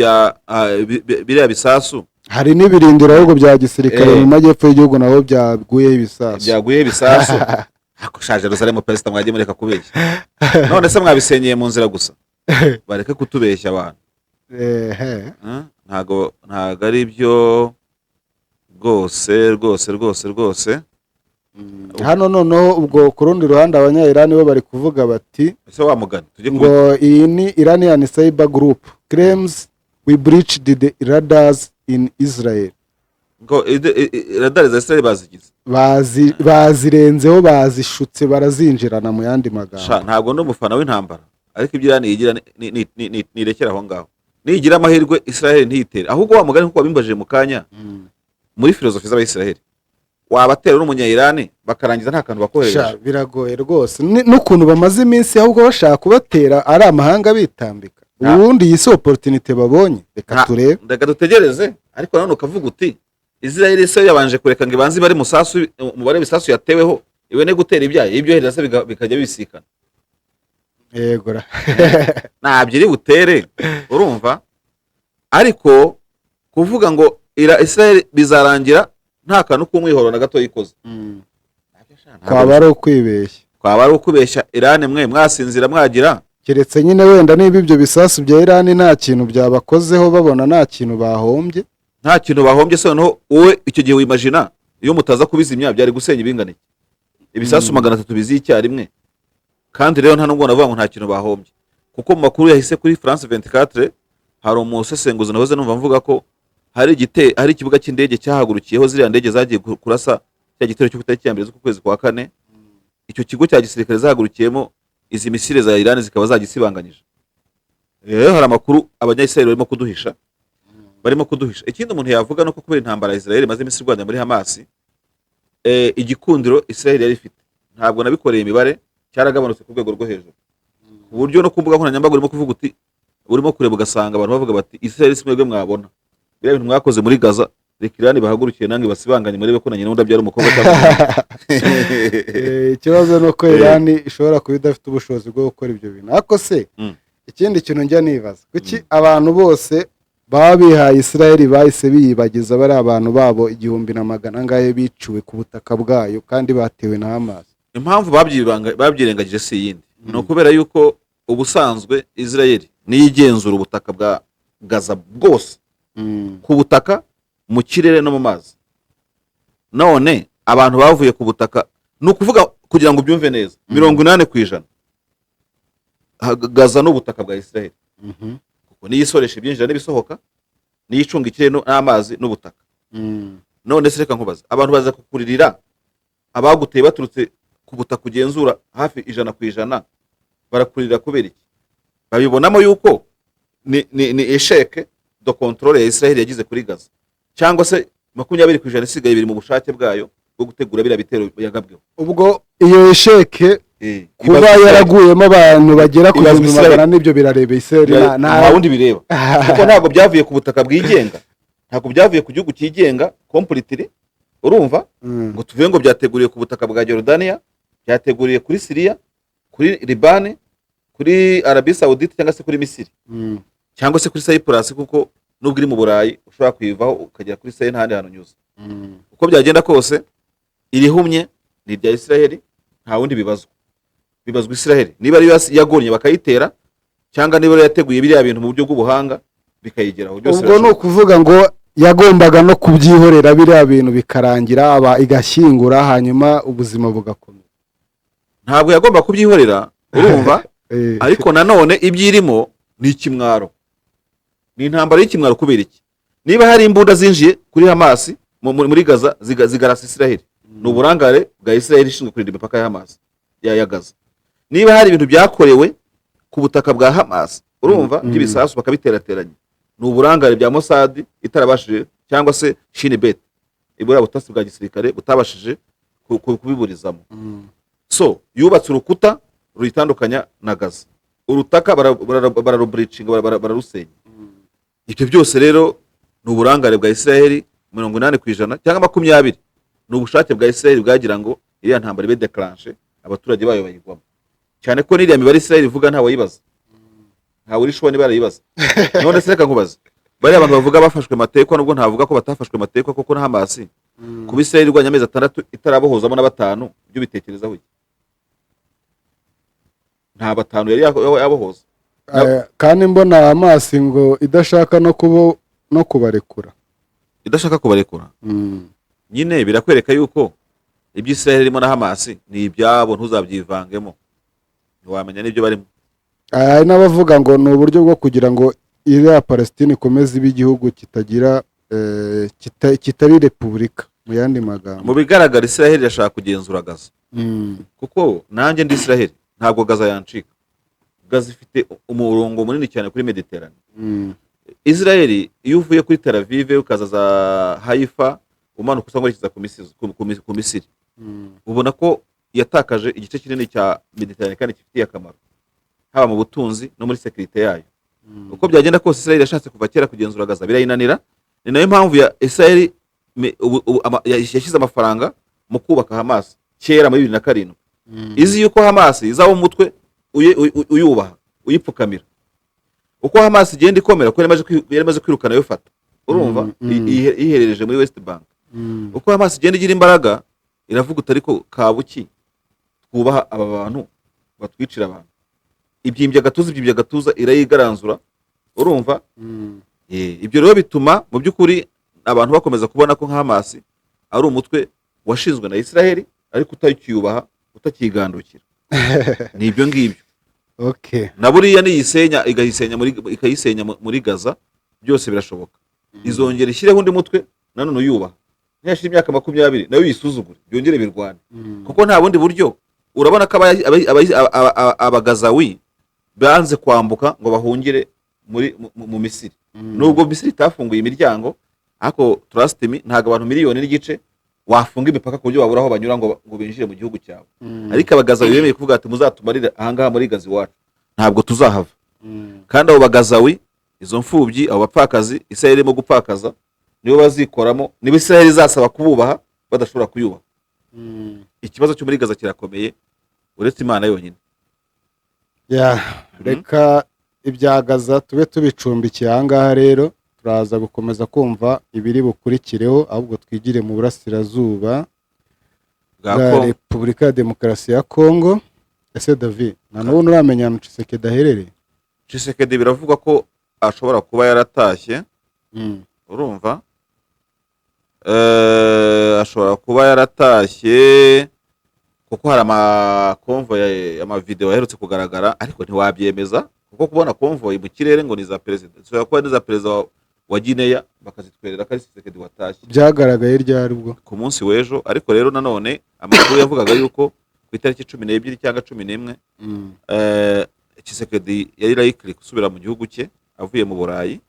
biriya bisasu. Hari n'ibirindiro ahubwo bya gisirikare mu majyepfo y'igihugu nabo byaguyeho ibisasu. Hakushaje Jerusalem Perezida mwagiye mureka kubeshya. None se mwabisenyeye mu nzira gusa, bareke kutubeshya abantu. Ntago ari byo rwose. Hano noneho ubwo ku rundi ruhande abanya-Iran bo bari kuvuga bati ese wamugana ngo iyi ni Iranian Cyber Group claims we breached the radars in Israel. Ngo radar za Israel bazirenzeho, bazishutse, barazinjirana mu yandi magambo. Ntabwo n'umufana w'intambara, ariko ibyo Iran yigira nirekera aho ngaho. Nigira amahirwe Israel ntiyitere, ahubwo wamugana kuko wabimbajije mu kanya muri filozofi z'Abayisraeli, wabatera n'umunya-Iran bakarangiza nta kantu bakohereje. Biragoye rwose, n'ukuntu bamaze iminsi ahubwo bashaka kubatera ari amahanga bitambika. Ubundi iyi si opportunity babonye, reka turebe, reka dutegereze. Ariko nanone ukavuga uti Israel se yabanje kureka ngo ibanze bari musasu, umubare bisasu yateweho iwe ne gutera ibyaye ibyohereza se bikajya bisikana. Yego ntabyo iri butere, urumva. Ariko kuvuga ngo Israel bizarangira nta kantu k'umwihoro na gato yikoze, kwaba ari ukwibeshya. Iran mwe mwasinzira mwagira, keretse nyine wenda niba ibyo bisasu bya Iran nta kintu byabakozeho, babona nta kintu bahombye. Se noneho wowe icyo gihe wimagina iyo mutaza kubizimya byari gusenya ibingana iki? Ibisasu 300 biziye icyarimwe. Kandi rero nta nubwo navuga ngo nta kintu bahombye, kuko mu makuru yahise kuri France 24 hari umusesenguzi nahoze numva mvuga ko hari ikibuga cy'indege cyahagurukiyeho ziriya ndege zagiye kurasa cya gitero cyo kutariki ya mbere z'ukwezi kwa kane. Icyo kigo cya gisirikare zahagurukiyemo izi misile za Iran zikaba zagisibanganyije. Rero hari amakuru abanya-Israel barimo kuduhisha. Ikindi umuntu yavuga no kubera intambara ya Israel maze iminsi rwanda muri Hamas, igikundiro Israel yari ifite ntabwo nabikoreye imibare cyaragabanutse ku rwego rwo hejuru, ku buryo no kumbuga nkoranyambaga urimo kuvuga uti urimo kureba ugasanga abantu bavuga bati Israel simwebwe mwabona biriya bintu mwakoze muri Gaza, reka Iran bahagurukiye nange basibanganye murebe ko nanyine n'undi abyara umukobwa cyangwa. Ikibazo no ko Iran ishobora kuba idafite ubushobozi bwo gukora ibyo bintu. Ariko se ikindi kintu njya nibaza, kuki abantu bose baba bihaye Israel bahise biyibagiza bari abantu babo 1,000 ngaye biciwe ku butaka bwayo kandi batewe na Hamas? Impamvu babyirengagije si yindi, no kubera yuko ubusanzwe Israel niyo igenzura ubutaka bwa Gaza bwose, ku butaka, mu kirere no mu mazi. None abantu bavuye ku butaka, ni ukuvuga kugira ngo ubyumve neza 80% Gaza n'ubutaka bwa Israel, kuko niyo isoresha ibyinjira n'ibisohoka, niyo icunga ikirere n'amazi n'ubutaka. None se reka nkubaza, abantu baza kukuririra abaguteye baturutse ku butaka ugenzura hafi 100%, barakurira kubera iki? Babibonamo yuko ni esheke do controle ya Israel yagize kuri Gaza, cyangwa se 20% isigaye biri mu bushake bwayo bwo gutegura biriya bitero yagabweho. Ubwo iyo esheke kuba yaraguyemo abantu bagera ku 100 n'ibyo birarebeye Israel, nta wundi bireba kuko ntabwo byavuye ku butaka bwigenga, ntabwo byavuye ku gihugu cyigenga completely, urumva ngo tuvuye ngo byateguriye ku butaka bwa Jordania, byateguriye kuri Syria, kuri Liban, kuri Arabie Saoudite cyangwa se kuri Misiri, cyangwa se kuri Cyprus, kuko nubwo iri mu Burayi ushobora kuyivaho ukagera kuri Syria n'ahandi hantu nyuze. Uko byagenda kose irihumye ni irya Israel, nta wundi bibazwa Israel. Niba ari yagonye bakayitera, cyangwa niba yateguye biriya bintu mu buryo bw'ubuhanga bikayigeraho byose. Ubwo no kuvuga ngo yagombaga no kubyihorera biriya bintu bikarangira, aba igashyingura, hanyuma ubuzima bugakomeza. Ntabwo yagomba kubyihorera, urumva ariko nanone ibyirimo ni ikimwaro, ni intambara y'ikimwaro. Kubera iki? Niba hari imbunda zinjiye kuri Hamas muri Gaza zigarasa Israel, ni uburangare bwa Israel ishinzwe kurinda imipaka ya Hamas ya Gaza. Niba hari ibintu byakorewe ku butaka bwa Hamas, urumva by'ibisasu bakabiterateranya, ni uburangare bya Mossad itarabashije, cyangwa se Shin Bet, ibura butasi bwa gisirikare butabashije kubiburizamo. So yubatse urukuta ruyitandukanya na Gaza, urutaka bararubreachinga, bararusenya. Ibyo byose rero ni uburangare bwa Israel 80% cyangwa 20%, ni ubushake bwa Israel bwagira ngo iriya ntambara ibe declenche, abaturage bayo bayigwamo. Cyane ko n'iriya mibare Israel ivuga nta wayibaza, nta uri shobora niba yibaza. None se reka nkubaza, bari abantu bavuga bafashwe mateko, nubwo ntavuga ko batafashwe mateko, kuko na Hamas kuba Israel irwanya amezi 6 itarabohozamo na 5, ibyo bitekerezaho iki? Nta 5 yari yabohoza, kandi mbona Hamas ngo idashaka no kubarekura, idashaka kubarekura. Nyine birakwereka yuko ibyo Israel irimo na Hamas ni ibyabo, ntuzabyivangemo, ntiwamenya n'ibyo barimo. Hari n'abavuga ngo ni uburyo bwo kugira ngo iriya Palestine ikomeze ibe igihugu kitagira kitari repubulika, mu yandi magambo. Mu bigaragara Israel irashaka kugenzura Gaza, kuko nanjye ndi Israel ntabwo Gaza yancika. Gaza ifite umurongo munini cyane kuri Mediterane. Israel iyo uvuye kuri Tel Aviv ukaza za Haifa umanuka usanga werekeza ku Misiri, ubona ko yatakaje igice kinini cya Mediterane kandi gifitiye akamaro, haba mu butunzi no muri security yayo. Uko byagenda kose Israel yashatse kuva kera kugenzura Gaza, birayinanira. Ni nayo mpamvu ya Israel yashyize amafaranga mu kubaka Hamas kera muri 2007. Izi yuko Hamas izaba umutwe uyubaha, uyipfukamira. Uko Hamas igenda ikomera, ko yamaze kwirukana yo fata, urumva iherereje muri West Bank. Uko Hamas igenda igira imbaraga, iravuga utariko kabuki twubaha aba bantu batwicira abantu, ibyimbya gatuza irayigaranzura, urumva. Ibyo rero bituma mu by'ukuri abantu bakomeza kubona ko Hamas ari umutwe washinzwe na Israel, ariko utakiyubaha, utakigandukira. Ni ibyo ngibyo. Okay. Na buriya niyisenya ikayisenya muri Gaza, byose birashoboka. Izongera ishyireho undi mutwe nanone uyubaha, ntiyashira imyaka 20 nayo yisuzugure, byongere birwane. Kuko nta bundi buryo. Urabona ko abagazawi banze kwambuka ngo bahungire mu Misiri, nubwo Misiri itafunguye imiryango, ariko trust me, ntago abantu miliyoni n'igice wafunga imipaka ku buryo babura aho banyura ngo binjire mu gihugu cyawe. Ariko abagazawi bemeye kuvuga ati muzatumarire ahangaha muri Gaza iwacu, ntabwo tuzahava. Kandi abo bagazawi, izo mfubyi, abo bapfakazi Israel irimo gupfakaza, nibo bazikoramo, niba Israel izasaba kububaha badashobora kuyubaha. Ikibazo cyo muri Gaza kirakomeye, uretse Imana yonyine. Reka ibya Gaza tube tubicumbikiye ahangaha rero, turaza gukomeza kumva ibiri bukurikireho, ahubwo twigire mu burasirazuba bwa Repubulika ya Demokarasi ya Kongo. Ese David, nta n'ubu uramenya ahantu Tshisekedi aherereye? Tshisekedi biravugwa ko ashobora kuba yaratashye, urumva. ashobora kuba yaratashye kuko hari amakonvoyi amavideo yaherutse kugaragara ariko ntiwabyemeza kuko kubona konvoyi mu kirere ngo ni za perezida zishobora kuba ni za perezida wa Guinea bakazitwerera ko ari Tshisekedi watashye byyagaragaye ryari ubwo ku munsi w'ejo ariko rero nanone amakuru yavugaga yuko ku itariki 12 cyangwa 11 Tshisekedi yari likely gusubira mu gihugu cye avuye mu Burayi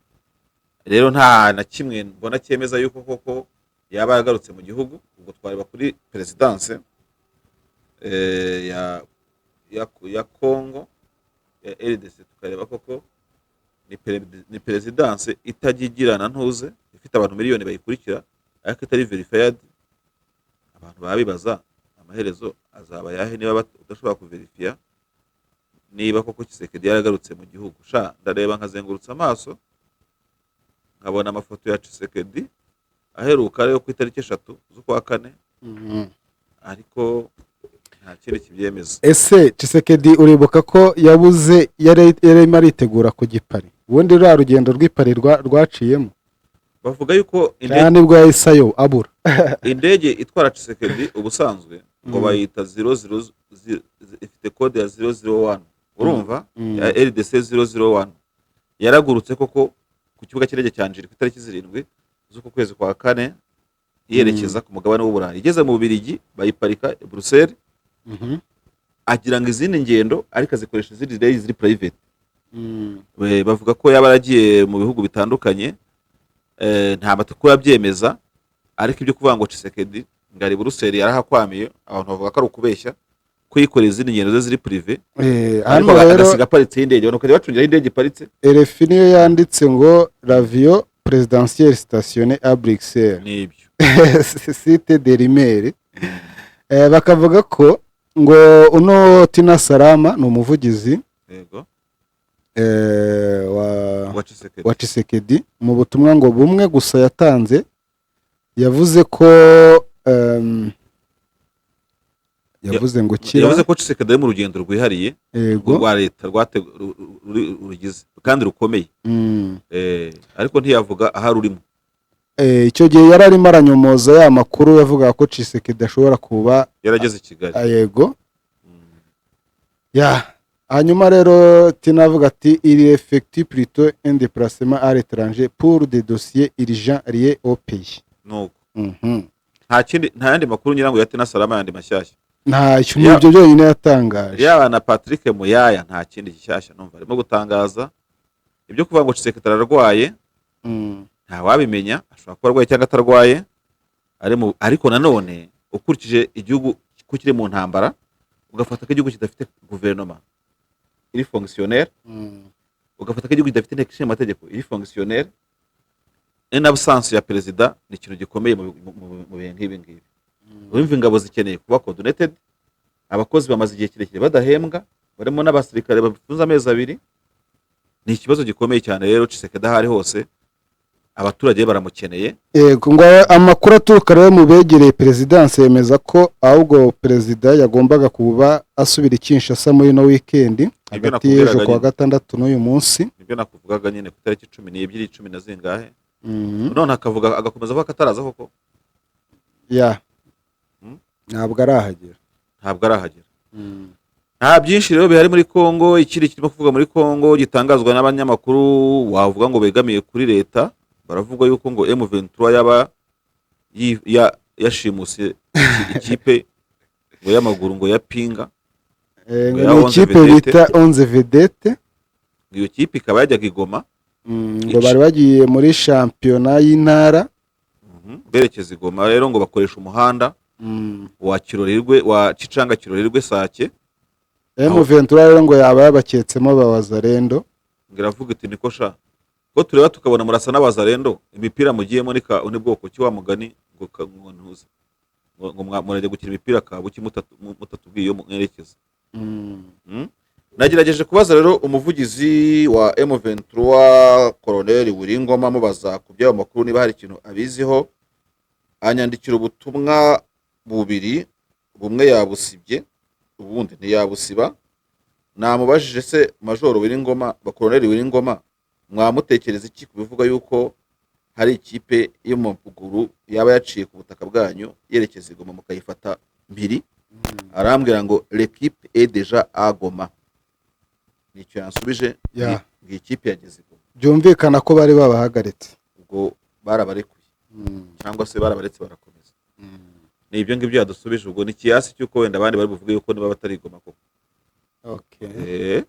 rero nta na kimwe mbona cyemeza yuko koko yaba yagarutse mu gihugu ubwo twareba kuri presidence ya Congo ya RDC tukareba koko ni presidence itagigirana ntuze ifite abantu miliyoni bayikurikira ariko itari verified abantu babibaza amaherezo azaba yahe niba udashobora kuverifia niba koko Tshisekedi yaragarutse mu gihugu sha ndareba nkazengurutsa amaso nkabona amafoto ya Tshisekedi aheruka rero ku itariki 3 z'ukwa 4 ariko nta kindi kibyemeza. Ese Tshisekedi uribuka ko yabuze yarimo aritegura ku gipari ubundi ruriya rugendo rw'ipari rwaciyemo bavuga yuko indege nibwo yahisayo abura indege itwara Tshisekedi ubusanzwe ngo bayita 00 ifite code ya 001 urumva ya RDC 001 yaragurutse koko ku kibuga cy'indege cya Njiri ku itariki 7 z'uko kwezi kwa 4 yerekeza ku mugabane w'Uburayi igeze mu Bubiligi bayiparika i Bruxelles agira ngo izindi ngendo ariko azikoresha izindi days ziri private bavuga ko yaba yaragiye mu bihugu bitandukanye nta matukura yabyemeza ariko ibyo kuvuga ngo Tshisekedi ngari Bruxelles yarahakwamiye abantu bavuga ko ari ukubeshya ko yikoreza izindi ngendo ze ziri privé hano rero agasiga paritse y'indege ubona ko bacungira indege paritse RFI niyo yanditse ngo l'avion présidentiel stationné à Bruxelles nibyo site de Rimere bakavuga ko ngo uno Tina Salama ni umuvugizi yego wa Tshisekedi mu butumwa ngo bumwe gusa yatanze yavuze ko yavuze ngo yavuze ko Tshisekedi ari mu rugendo rwihariye rwa leta rugize kandi rukomeye ariko ntiyavuga aha rurimo icyo gihe yari arimo aranyomoza ya makuru yavuga ko Tshisekedi ashobora kuba yarageze i Kigali yego hanyuma rero tinavuga ati il effectue plutôt un déplacement à l'étranger pour des dossiers urgents liés au pays nuko nta yandi makuru nyirango ya Tina Salama yandi mashyashya nta ibyo byonyine yatangaje yaba na Patrick Muyaya nta kindi gishyashya numva arimo gutangaza ibyo kuvuga ngo Tshisekedi ararwaye nta wabimenya ashobora kuba arwaye cyangwa atarwaye ariko nanone ukurikije igihugu ko kiri mu ntambara ugafata ko igihugu kidafite guverinoma iri fonctionnaire ugafata ko igihugu kidafite inteko ishinga amategeko iri fonctionnaire n'absence ya perezida ni ikintu gikomeye mu bihe nk'ibi ngibi urumva ingabo zikeneye kuba coordinated abakozi bamaze igihe kirekire badahembwa barimo n'abasirikare bafunze amezi 2 ni ikibazo gikomeye cyane rero Tshisekedi ahari hose abaturage baramukeneye yego ngo amakuru aturuka rero mu begereye presidence yemeza ko ahubwo perezida yagombaga kuba asubira i Kinshasa muri no weekend hagati y'ejo kwa gatandatu n'uyu munsi nibyo nakuvugaga nyine ku tariki 12 10 na zingahe none akavuga agakomeza avuga kataraza koko ntabwo arahagera nta byinshi rero bihari muri Kongo ikiri kirimo kuvuga muri Kongo gitangazwa n'abanyamakuru wavuga ngo begamiye kuri leta baravuga yuko ngo M23 yaba yashimuse ikipe ngo y'amaguru ngo ya Pinga ngo ikipe bita 11 vedette iyo kipe ikaba yajyaga igoma ngo bari bagiye muri shampiyona y'intara berekeza igoma rero ngo bakoresha umuhanda wa Kirorirwe wa Cicanga Kirorirwe Sake M23 rero ngo yaba yabaketsemo abawazarendo ngiravuga iti niko sha ko tureba tukabona murasa n'abazarendo imipira mugiyemo ni bwoko ki wa mugani ngo ntuze ngo murajya gukina imipira kabuki mutatubwiye mwerekeza nagerageje kubaza rero umuvugizi wa M23 Colonel Wiringoma mubaza ku by'ayo makuru niba hari ikintu abiziho anyandikira ubutumwa bubiri bumwe yabusibye ubundi ntiyabusiba namubajije se Major Wiringoma ba Colonel Wiringoma mwamutekereza iki kubivuga yuko hari ikipe yo mu Buguru yaba yaciye ku butaka bwanyu yerekeza i Goma mukayifata mbiri, arambwira ngo l'équipe est déjà à Goma. Nicyo yansubije, Yeah. ngo ikipe yageze i Goma. byumvikana ko bari babahagaritse. Ubwo barabarekuye cyangwa se barabaretse barakomeza. Ni ibyo ngibyo yadusubije, ubwo ni kiyasi cy'uko wenda abandi bari buvuge yuko niba batari i Goma koko. Okay.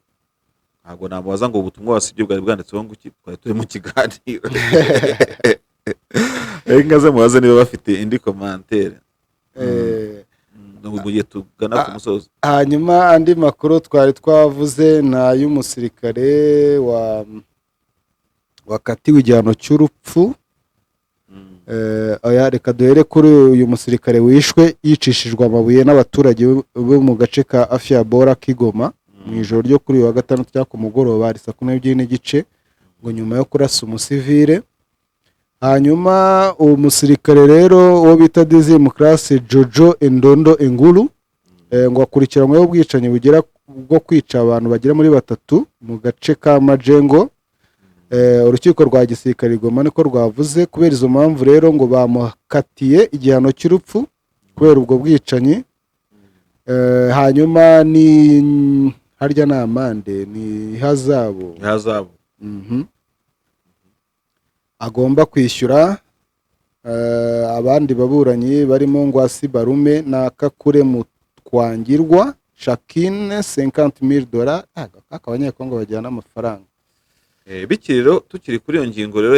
Ntabwo namubaza ngo ubutumwa wasibye bwari bwanditseho ngo iki, twari turi mu kiganiro. Ngaze mubaze niba bafite indi commentaire. Mu gihe tugana ku musozo. Hanyuma andi makuru twari twavuze na y'umusirikare wakatiwe igihano cy'urupfu. Oya, reka duhere kuri uyu musirikare wishwe yicishijwe amabuye n'abaturage bo mu gace ka Afya Bora Kigoma mu ijoro ryo kuri wa gatandatu cyangwa ku mugoroba ari 12:30 ngo nyuma yo kurasa umusivile. Hanyuma uwo musirikare rero uwo bita Deuxième classe Jojo Endondo Engulu ngo akurikiranyweho ubwicanyi bugera bwo kwica abantu bagera muri 3 mu gace ka Majengo. Urukiko rwa gisirikare Goma niko rwavuze kubera izo mpamvu rero ngo bamukatiye igihano cy'urupfu kubera ubwo bwicanyi. Hanyuma ni harya na amande ni hazabu agomba kwishyura. Abandi baburanyi barimo Ngwasi Barume na Kakure Mutwangirwa chacune $50,000. Abanyekongo bajyana amafaranga. Bikiri rero tukiri kuri iyo ngingo rero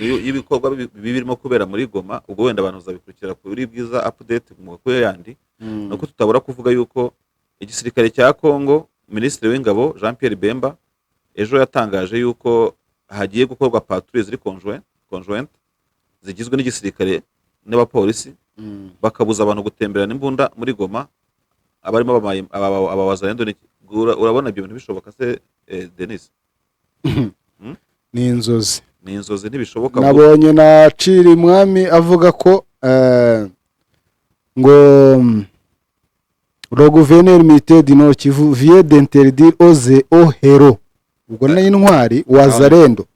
y'ibikorwa birimo kubera muri Goma, ubwo wenda abantu bazabikurikira kuri Bwiza update mu makuru yandi. Nuko tutabura kuvuga yuko igisirikare cya Kongo, Minisitiri w'Ingabo Jean Pierre Bemba ejo yatangaje yuko hagiye gukorwa patrouille ziri conjointe zigizwe n'igisirikare n'abapolisi bakabuza abantu gutemberana imbunda muri Goma, abarimo abawazarendo. Urabona ibyo bintu bishoboka se Denis? Ni inzozi ntibishoboka. Nabonye na Ciri Mwami avuga ko ngo le gouverneur militaire du Nord Kivu vient d'interdire aux héros, ubwo ni intwari wazarendo,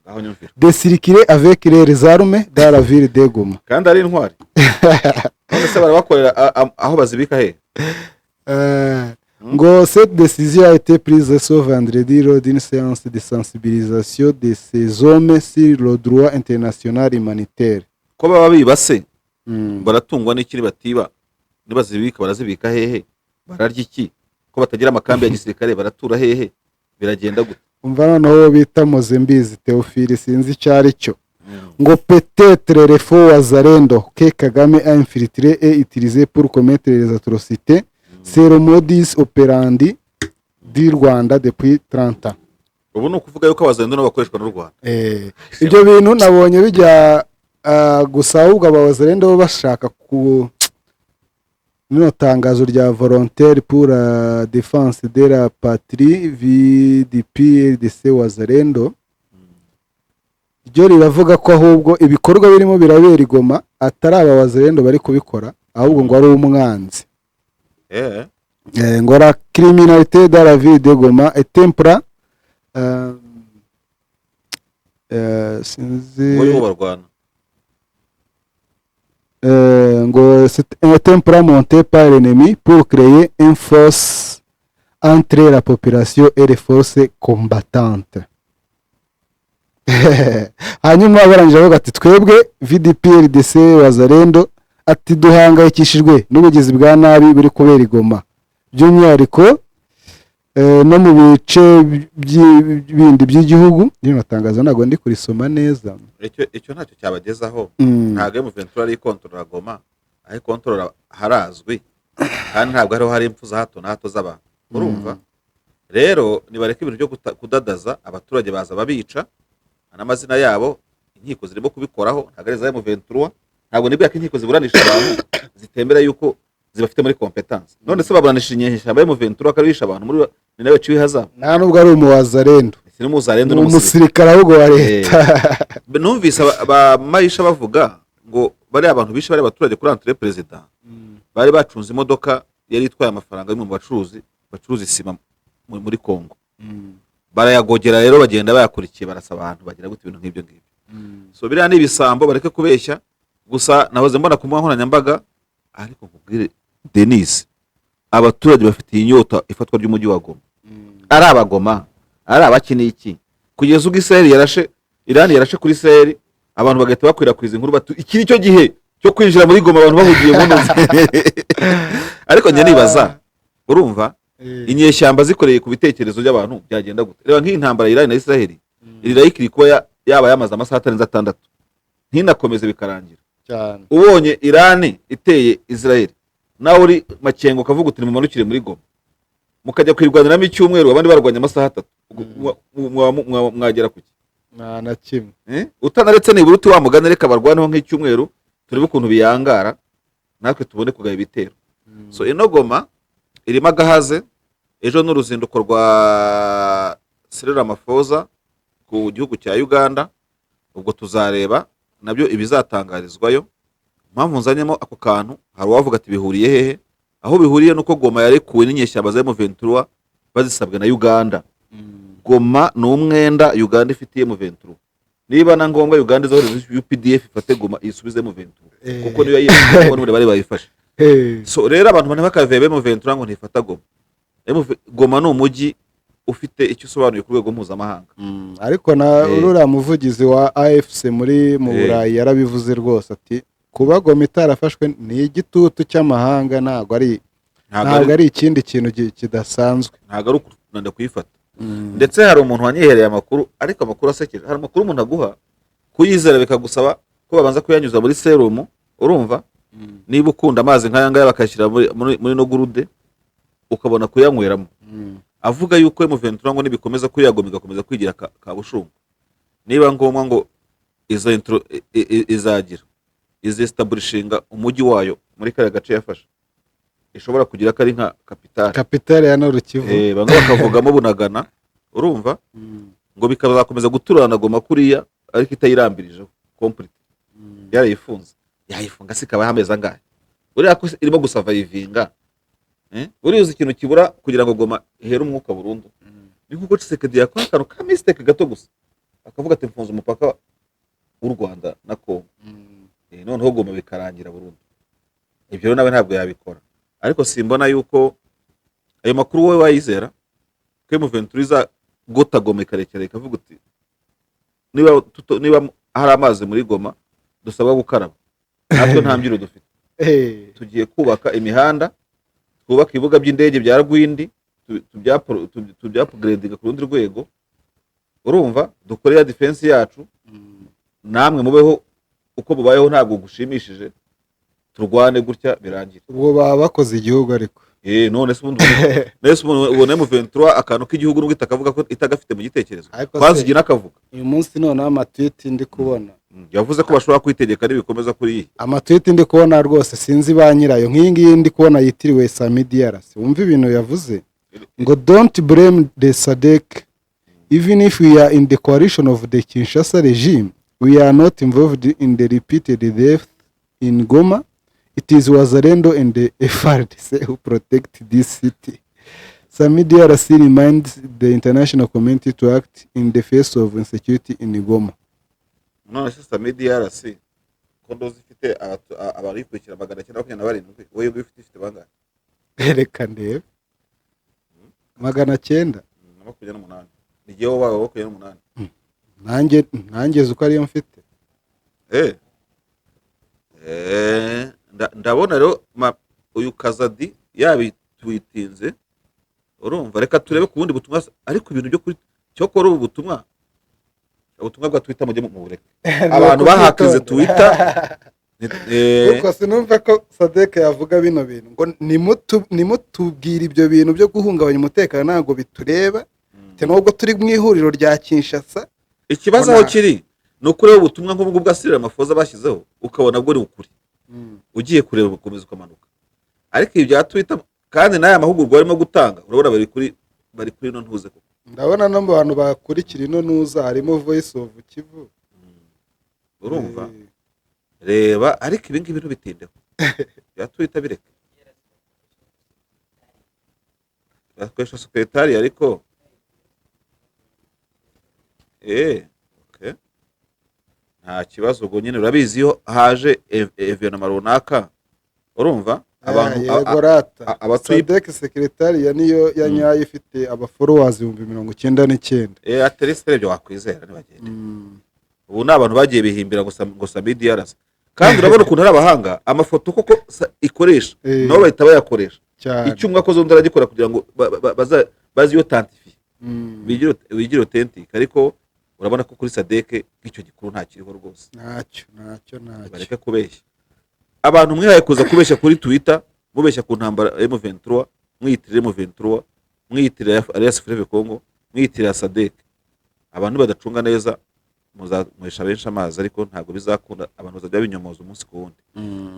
de circuler avec les armes dans la ville de Goma. Kandi ari intwari none se barabakorera aho bazibika he? Ngo cette décision a été prise ce vendredi lors d'une séance de sensibilisation de ces hommes sur le droit international humanitaire. Ko baba bibase baratungwa n'ikiri batiba, nibazibika barazibika hehe? Bararya iki? Ko batagira amakambi ya gisirikare baratura hehe? Biragenda gute? Umva noneho bita Mozembizi Theophile sinzi icyari cyo. Ngo peut-être les faux wazarendo que Kagame a infiltré et utilisé pour commettre les atrocités. C'est le modus operandi du Rwanda depuis 30 ans. Ubu ni ukuvuga yuko abazarendo n'abakoreshwa n'u Rwanda. Ibyo bintu nabonye bijya gusa ahubwo abazarendo bo bashaka ku no tangazo rya volontaire pour la défense de la patrie VDP de ces wazarendo. Ryo riravuga ko ahubwo ibikorwa birimo birabera i Goma atari aba wazarendo bari kubikora, ahubwo ngo ari umwanzi. Ngo la criminalité dans la ville de Goma est tempra ngo c'est un tempra monté par l'ennemi pour créer une force entre la population et les forces combattantes. Hanyuma barangije bavuga ati twebwe VDPRDC wazarendo ati duhangayikishijwe n'ubugizi bwa nabi buri kubera i Goma, by'umwihariko no mu bice bindi by'igihugu. Rino tangazo ntago ndi kurisoma neza. Icyo ntacyo cyabagezaho. Ntago M23 ari kontrola Goma, aho kontrola harazwi kandi ntabwo ariho hari impfu za hato na hato z'abantu. Urumva rero nibareka ibintu byo kudadaza abaturage baza babica n'amazina yabo. Inkiko zirimo kubikoraho, ntabwo ari za M23. Ntabwo nibwo inkiko ziburanisha abantu zitembera yuko zibafite muri competence. None se baburanisha inyeshyamba ya M23 akarisha abantu muri ni nawe ciwe haza. Nta nubwo ari umuzarendo. Siri umuzarendo n'umusirikare ahubwo wa leta. Numvise abamayisha bavuga ngo bari abantu bishe bari abaturage kuri entre president. Bari bacunze imodoka yari itwaye amafaranga y'imwe mu bacuruzi isima muri Kongo. Barayagogera rero bagenda bayakurikiye barasaba abantu bagira gute ibintu nk'ibyo ngibyo. so biriya ni ibisambo bareke kubeshya. Gusa nahoze mbona ku mbuga nkoranyambaga, ariko nkubwire Denise, abaturage bafitiye inyota ifatwa ry'umujyi wa Goma, ari abagoma, ari abakiniye iki, kugeza ubwo Irani yarashe kuri Israel, abantu bagahita bakwirakwiza inkuru bati iki nicyo gihe cyo kwinjira muri Goma, abantu bahugiye mu ntuzi. Ariko njye nibaza, urumva inyeshyamba zikoreye ku bitekerezo by'abantu byagenda gute? Reba nk'iyi ntambara ya Irani na Israel, irayikiri kuba yaba yamaze amasaha atarenze 6 ntinakomeze bikarangira cyane. Ubonye Irani iteye Israel, nawe uri Makengo ukavuga uti mumanukire muri Goma, mukajya kwirwaniramo icyumweru, abandi barwanya amasaha 3, mwagera kuki? Na kimwe. Utanaretse nibura uti wamugana reka barwaneho nk'icyumweru, turebe ukuntu biyangara, natwe tubone kugaba ibitero. So ino Goma irimo agahaze. Ejo n'uruzinduko rwa Cyril Ramaphosa ku gihugu cya Uganda, ubwo tuzareba nabyo ibizatangarizwayo. Mpamvu nzanyemo ako kantu, hari uwavuga ati bihuriye hehe? Aho bihuriye nuko Goma yarekuwe n'inyeshyamba za M23 bazisabwe na Uganda. Goma ni umwenda Uganda ifitiye M23. Niba na ngombwa Uganda izohereza UPDF ifate Goma isubize M23, kuko niyo yiyemeye n'uri bari bayifashe. So rero abantu bane bakavebe M23 ngo ntifata Goma. Goma ni umujyi ufite icyo usobanuye ku rwego mpuzamahanga. Ariko na urura muvugizi wa AFC mu Burayi yarabivuze rwose ati kuba Goma itarafashwe ni igitutu cy'amahanga, ntabwo ari ikindi kintu kidasanzwe, ntabwo ari ukunanda kuyifata. Ndetse hari umuntu wanyihereye amakuru, ariko amakuru asekeje. Hari amakuru umuntu aguha kuyizera bikagusaba ko babanza kuyanyuza muri serumu, urumva? Niba ukunda amazi nk'aya ngaya bakashyira muri no gurude ukabona kuyanyweramo. Avuga yuko M23 ngo nibikomeza kuri Goma igakomeza kwigira ka bushungu, niba ngombwa ngo izagira establishing umujyi wayo muri kare gace yafashe, ishobora kugira ko ari nka kapitale ya Nord Kivu, bamwe bakavugamo Bunagana, urumva? Ngo bikazakomeza guturana Goma kuriya, ariko itayirambirijeho complete, yarayifunze. Yayifunga sikaba hameze angahe? Uriya ko irimo gusavayivinga, uri uzi ikintu kibura kugira ngo Goma ihere umwuka burundu. Ni nkuko Tshisekedi yakora akantu ka mistake gato gusa, akavuga ati mfunze umupaka w'u Rwanda na Kongo, noneho Goma bikarangira burundu. Ibyo rero nawe ntabwo yabikora. Ariko simbona yuko ayo makuru wowe wayizera ko M23 gota Goma ikarekera ikavuga uti niba hari amazi muri Goma dusabwa gukaraba, natwe nta mbyiro dufite, tugiye kubaka imihanda, twubaka ibibuga by'indege bya Rwindi, tubyapgradinga ku rundi rwego, urumva? Dukorera defense yacu, namwe mubeho uko bubayeho ntabwo gushimishije, turwane gutya birangira. Ubwo baba bakoze igihugu ariko none se ubundi ubona M23 akantu k'igihugu n'ubwo itakavuga ko itagafite mu gitekerezo, kwazigira akavuga. Uyu munsi none amatweet ndi kubona yavuze ko bashobora kwitegeka nibikomeza kuri iyi. Amatweet ndi kubona rwose sinzi ba nyirayo, nk'iyi ngiyi ndi kubona yitiriwe Sami Diarra. Wumva ibintu yavuze ngo don't blame the SADC, even if we are in the coalition of the Kinshasa regime, we are not involved in the repeated death in Goma. It is Wazalendo and the FARDC who protect this city. Sami Diarra reminds the international community to act in the face of insecurity in Goma. None se Sami Diarra ko ndozi ifite abarikurikira 927, wowe ufite bangahe? Reka ndebe 928. Nigiye wabaye 28. Nanjye uko ariyo mfite. Ndabona rero uyu Kazadi yabitwitinze, urumva? Reka turebe ku bundi butumwa, ariko ibintu byo kuri cyo kora ubu butumwa bwa Twitter mujye mu bureke. Abantu bahakize Twitter uko sinumva ko SADC yavuga bino bintu ngo nimutubwira ibyo bintu byo guhungabanya umutekano ntabwo bitureba, nubwo turi mu ihuriro rya Kinshasa. Ikibazo aho kiri no kureba ubutumwa nk'ubwo bwa Cyril Ramaphosa bashyizeho ukabona bwo ari ukuri, ugiye kureba ukomeza ukamanuka. Ariko ibi bya Twitter kandi n'aya mahugurwa barimo gutanga, urabona bari kuri no ntuze ko ndabona no mu bantu bakurikira ino ntuza harimo Voice of Kivu, urumva? Reba, ariko ibi ngibi bitindeho bya Twitter bireke, bakoresha secretary ariko okay. nta kibazo, ubwo nyine urabizi iyo haje evenema runaka urumva abantu yego rata abatuye Sadek secretariya niyo ya nyayo ifite abafollowers 99,000. aterestre byo wakwizera ntibagende. Ubu ni abantu bagiye bihimbira ngo Sabidi yarasa, kandi urabona ukuntu ari abahanga amafoto koko ikoresha nabo bahita bayakoresha icyo umwe akoze undi aragikora kugira ngo bazi yo tantifiye bigire authentic, ariko urabona ko kuri Sadek nk'icyo gikuru nta kiriho rwose, ntacyo bareke kubeshya abantu. Mwihaye kuza kubeshya kuri Twitter, mubeshya ku ntambara M23, mwiyitirira M23, mwiyitirira Alliance Fleuve Congo, mwiyitirira Sadek. Abantu badacunga neza muzamwesha benshi amazi, ariko ntabwo bizakunda, abantu bazajya binyomoza umunsi ku wundi.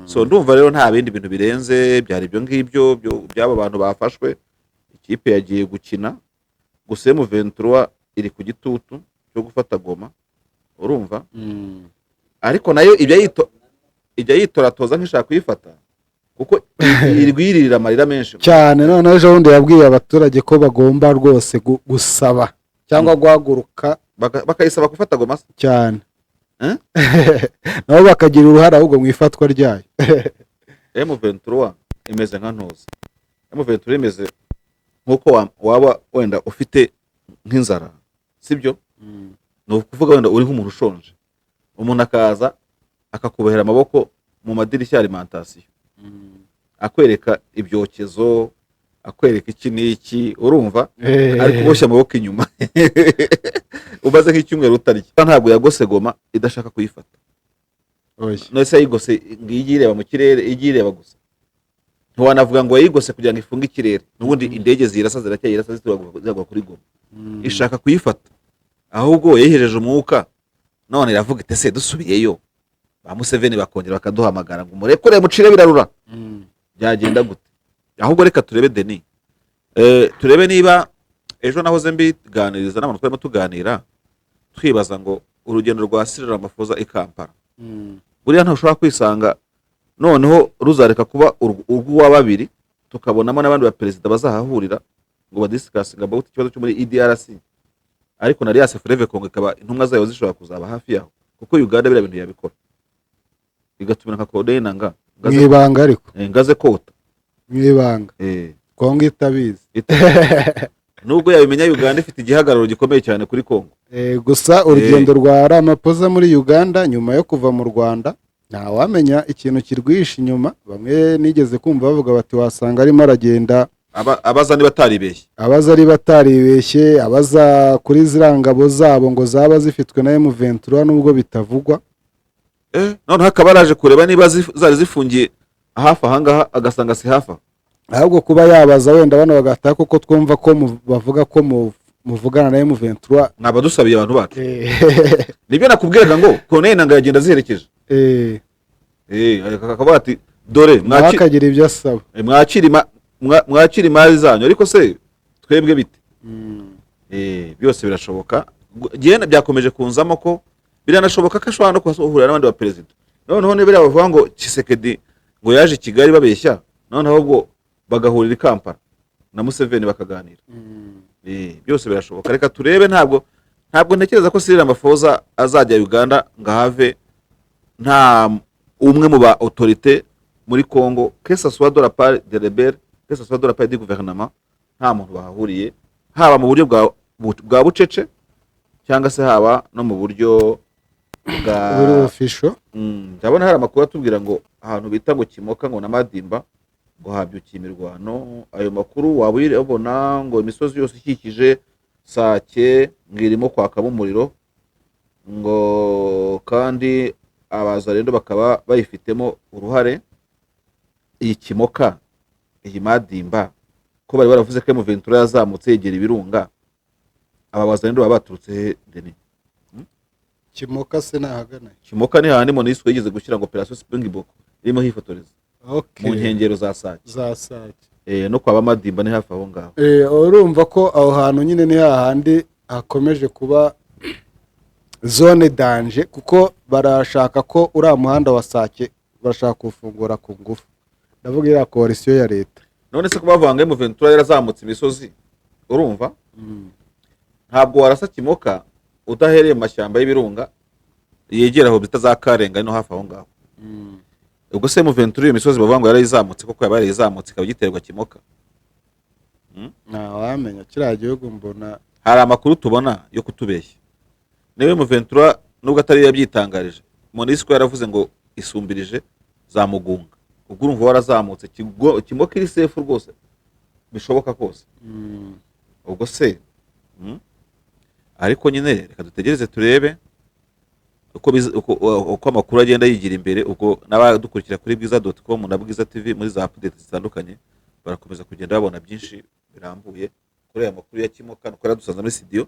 So ndumva rero nta bindi bintu birenze byari ibyo ngibyo by'abo bantu bafashwe. Ikipe yagiye gukina, gusa M23 iri ku gitutu cyo gufata Goma, urumva ariko nayo ijya yitoratoza nk'ishaka kuyifata, kuko irwiririra amarira menshi cyane. None ejo bundi yabwiye abaturage ko bagomba rwose gusaba cyangwa guhaguruka bakayisaba gufata Goma cyane nabo bakagira uruhare ahubwo mu ifatwa ryayo. M23 imeze nka ntuza, M23 imeze nk'uko waba wenda ufite nk'inzara, sibyo? Ni ukuvuga wenda uri nk'umuntu ushonje, umuntu akaza akakubahera amaboko mu madirishya ya alimentation, akwereka ibyokezo, akwereka iki n'iki, urumva ari kuboshya amaboko inyuma umaze nk'icyumweru utarya. Ntabwo yagose Goma idashaka kuyifata, nose yayigose ngiyireba mu kirere, igireba gusa. Ntiwanavuga ngo yayigose kugira ngo ifunge ikirere, n'ubundi indege zirasa ziracyayirasa zitugwa kuri Goma. Ishaka kuyifata, ahubwo yayihejeje umwuka, none iravuga ite se dusubiyeyo ba Museveni bakongera bakaduhamagara ngo murekure mucire birarura, byagenda gute? Ahubwo reka turebe Denis, turebe niba ejo nahoze mbiganiriza n'abantu twarimo tuganira, twibaza ngo urugendo rwa Cyril Ramaphosa i Kampala buriya ntushobora kwisanga noneho ruzareka kuba urw'uwa babiri, tukabonamo n'abandi ba perezida bazahahurira ngo badiscussing about ikibazo cyo muri EDRC, ariko na Alliance Fleuve Congo ikaba intumwa zayo zishobora kuzaba hafi yaho, kuko Uganda biriya bintu yabikora igatumira nka Kodena mwibanga, ariko ngaze kota mwibanga Kongo itabizi nubwo yabimenya Uganda ifite igihagararo gikomeye cyane kuri Kongo. Gusa urugendo rwa Ramaphosa muri Uganda nyuma yo kuva mu Rwanda nta wamenya ikintu kirwisha inyuma. Bamwe nigeze kumva bavuga bati wasanga arimo aragenda abaza niba ataribeshye, abaza kuri zirangabo zabo ngo zaba zifitwe na M23 nubwo bitavugwa. None hakaba araje kureba niba zari zifungiye hafi ahangaha, agasanga si hafi, ahubwo kuba yabaza wenda bano bagataha, kuko twumva ko bavuga ko muvugana na M23. Naba dusabiye abantu bacu nibyo nakubwiraga ngo Corneille Nangaa yagenda ziherekeje, akavuga ati dore mwakagira ibyo asaba, mwakira imari zanyu, ariko se twebwe bite? Byose birashoboka. Genda byakomeje kunzamo ko biranashoboka ko ashobora no kuhurira n'abandi ba perezida. Noneho nibera bavuga ngo Tshisekedi ngo yaje i Kigali babeshya, noneho ubwo bagahurira i Kampala na Museveni bakaganira. Byose birashoboka. Reka turebe, ntabwo ntekereza ko Cyril Ramaphosa azajya Uganda ngahave nta umwe mu ba autorité muri Congo, que ce soit de la part des rebelles, que ce soit de la part du gouvernement, nta muntu bahahuriye, haba mu buryo bwa bucece cyangwa se haba no mu buryo bwa official. Ndabona hari amakuru atubwira ngo ahantu bita ngo Kimoka ngo na Madimba ngo habyukiye imirwano. Ayo makuru waba uyabona ngo imisozi yose ikikije Sake ngirimo kwakamo umuriro, ngo kandi abazarendo bakaba bayifitemo uruhare. Iyi Kimoka, iyi Madimba, ko bari baravuze ko M23 yazamutse yegera ibirunga, aba bazarendo baba baturutse Denis? Kimoka se nahagana? Kimoka ni handi MONUSCO yigeze gushyira ngo Operation Springbok irimo hifotoreza mu nkengero za Sake. No kwa Madimba ni hafi aho ngaho. Urumva ko aho hantu nyine ni hahandi hakomeje kuba zone danger, kuko barashaka ko uriya muhanda wa Sake barashaka kufungura ku ngufu. Ndavuga iriya coalition ya leta. None se ko bavanga M23 yarazamutse imisozi, urumva? Ntabwo warasa Kimoka udahereye mu mashyamba y'ibirunga yegera aho bita za Karenga no hafi aho ngaho. Ubwo se M23 iyo misozi bavuga ngo yarayizamutse koko yaba yarayizamutse ikaba giterwa Kimoka. Wamenya kiriya gihugu mbona Hari amakuru tubona yo kutubeshya. Niwe M23 nubwo atari yabyitangarije, MONUSCO yaravuze ngo isumbirije za Mugunga. Ubwo urumva warazamutse Kimoka iri safe rwose bishoboka kose. Ubwo se ariko nyine reka dutegereze turebe uko amakuru agenda yigira imbere, ubwo n'abadukurikira kuri bwiza.com na Bwiza TV muri za update zitandukanye barakomeza kugenda babona byinshi birambuye kuri aya makuru ya Kimoka no dusanze muri studio.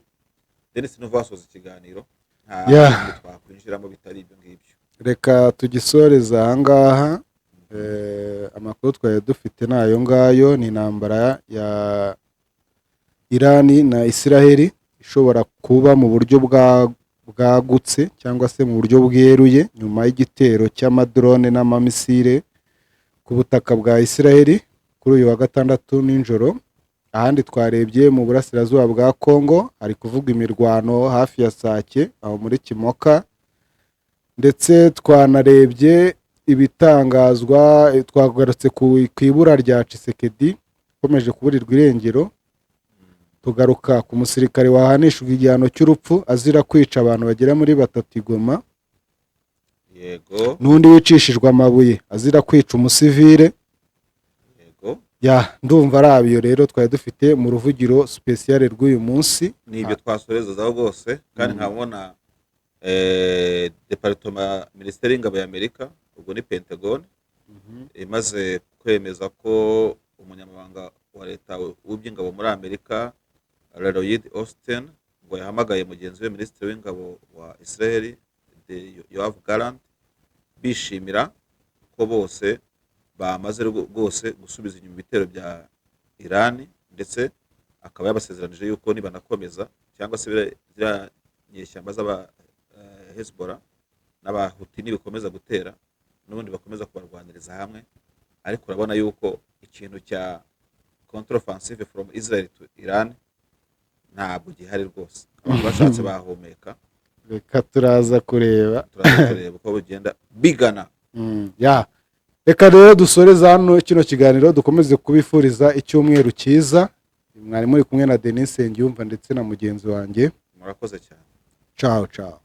Denis Nova asoza ikiganiro nta twakwinjiramo bitari ibyo ngibyo. reka tugisoreza ahangaha. Amakuru twari dufite nayo ngayo ni intambara ya Irani na Israel ishobora kuba mu buryo bwagutse cyangwa se mu buryo bweruye nyuma y'igitero cy'amadrone n'amamisire ku butaka bwa Israel kuri uyu wa gatandatu nijoro. Ahandi twarebye mu burasirazuba bwa Kongo hari kuvuga imirwano hafi ya Sake aho muri Kimoka, ndetse twanarebye ibitangazwa, twagarutse ku ibura rya Tshisekedi ukomeje kuburirwa irengero, tugaruka ku musirikare wahanishijwe igihano cy'urupfu azira kwica abantu bagera muri 3 i Goma, Yego. n'undi wicishijwe amabuye azira kwica umusivile. Yego. Ndumva ari abiyo rero twari dufite mu ruvugiro special rw'uyu munsi. Nibyo twasorezaho rwose kandi nkabona departement ministeri y'ingabo ya Amerika, ubwo ni Pentagon, imaze kwemeza ko umunyamabanga wa leta w'iby'ingabo muri Amerika Lloyd Austin ngo yahamagaye mugenzi we minisitiri w'ingabo wa Israel Yoav Gallant bishimira ko bose bamaze rwose gusubiza inyuma ibitero bya Irani, ndetse akaba yabasezeranije yuko nibanakomeza cyangwa se ziriya nyeshyamba z'aba Hezbollah n'abahuti nibikomeza gutera n'ubundi bakomeza kubarwaniriza hamwe, ariko urabona yuko ikintu cya contre-offensive from Israel to Iran ntabwo gihari rwose. Abantu bashatse bahumeka, Reka turaza kureba uko bigenda bigana. Reka rero dusoreza hano kino kiganiro, dukomeze kubifuriza icyumweru cyiza. Mwari muri kumwe na Denis Nsengiyumva ndetse na mugenzi wanjye. Murakoze cyane. Ciao ciao.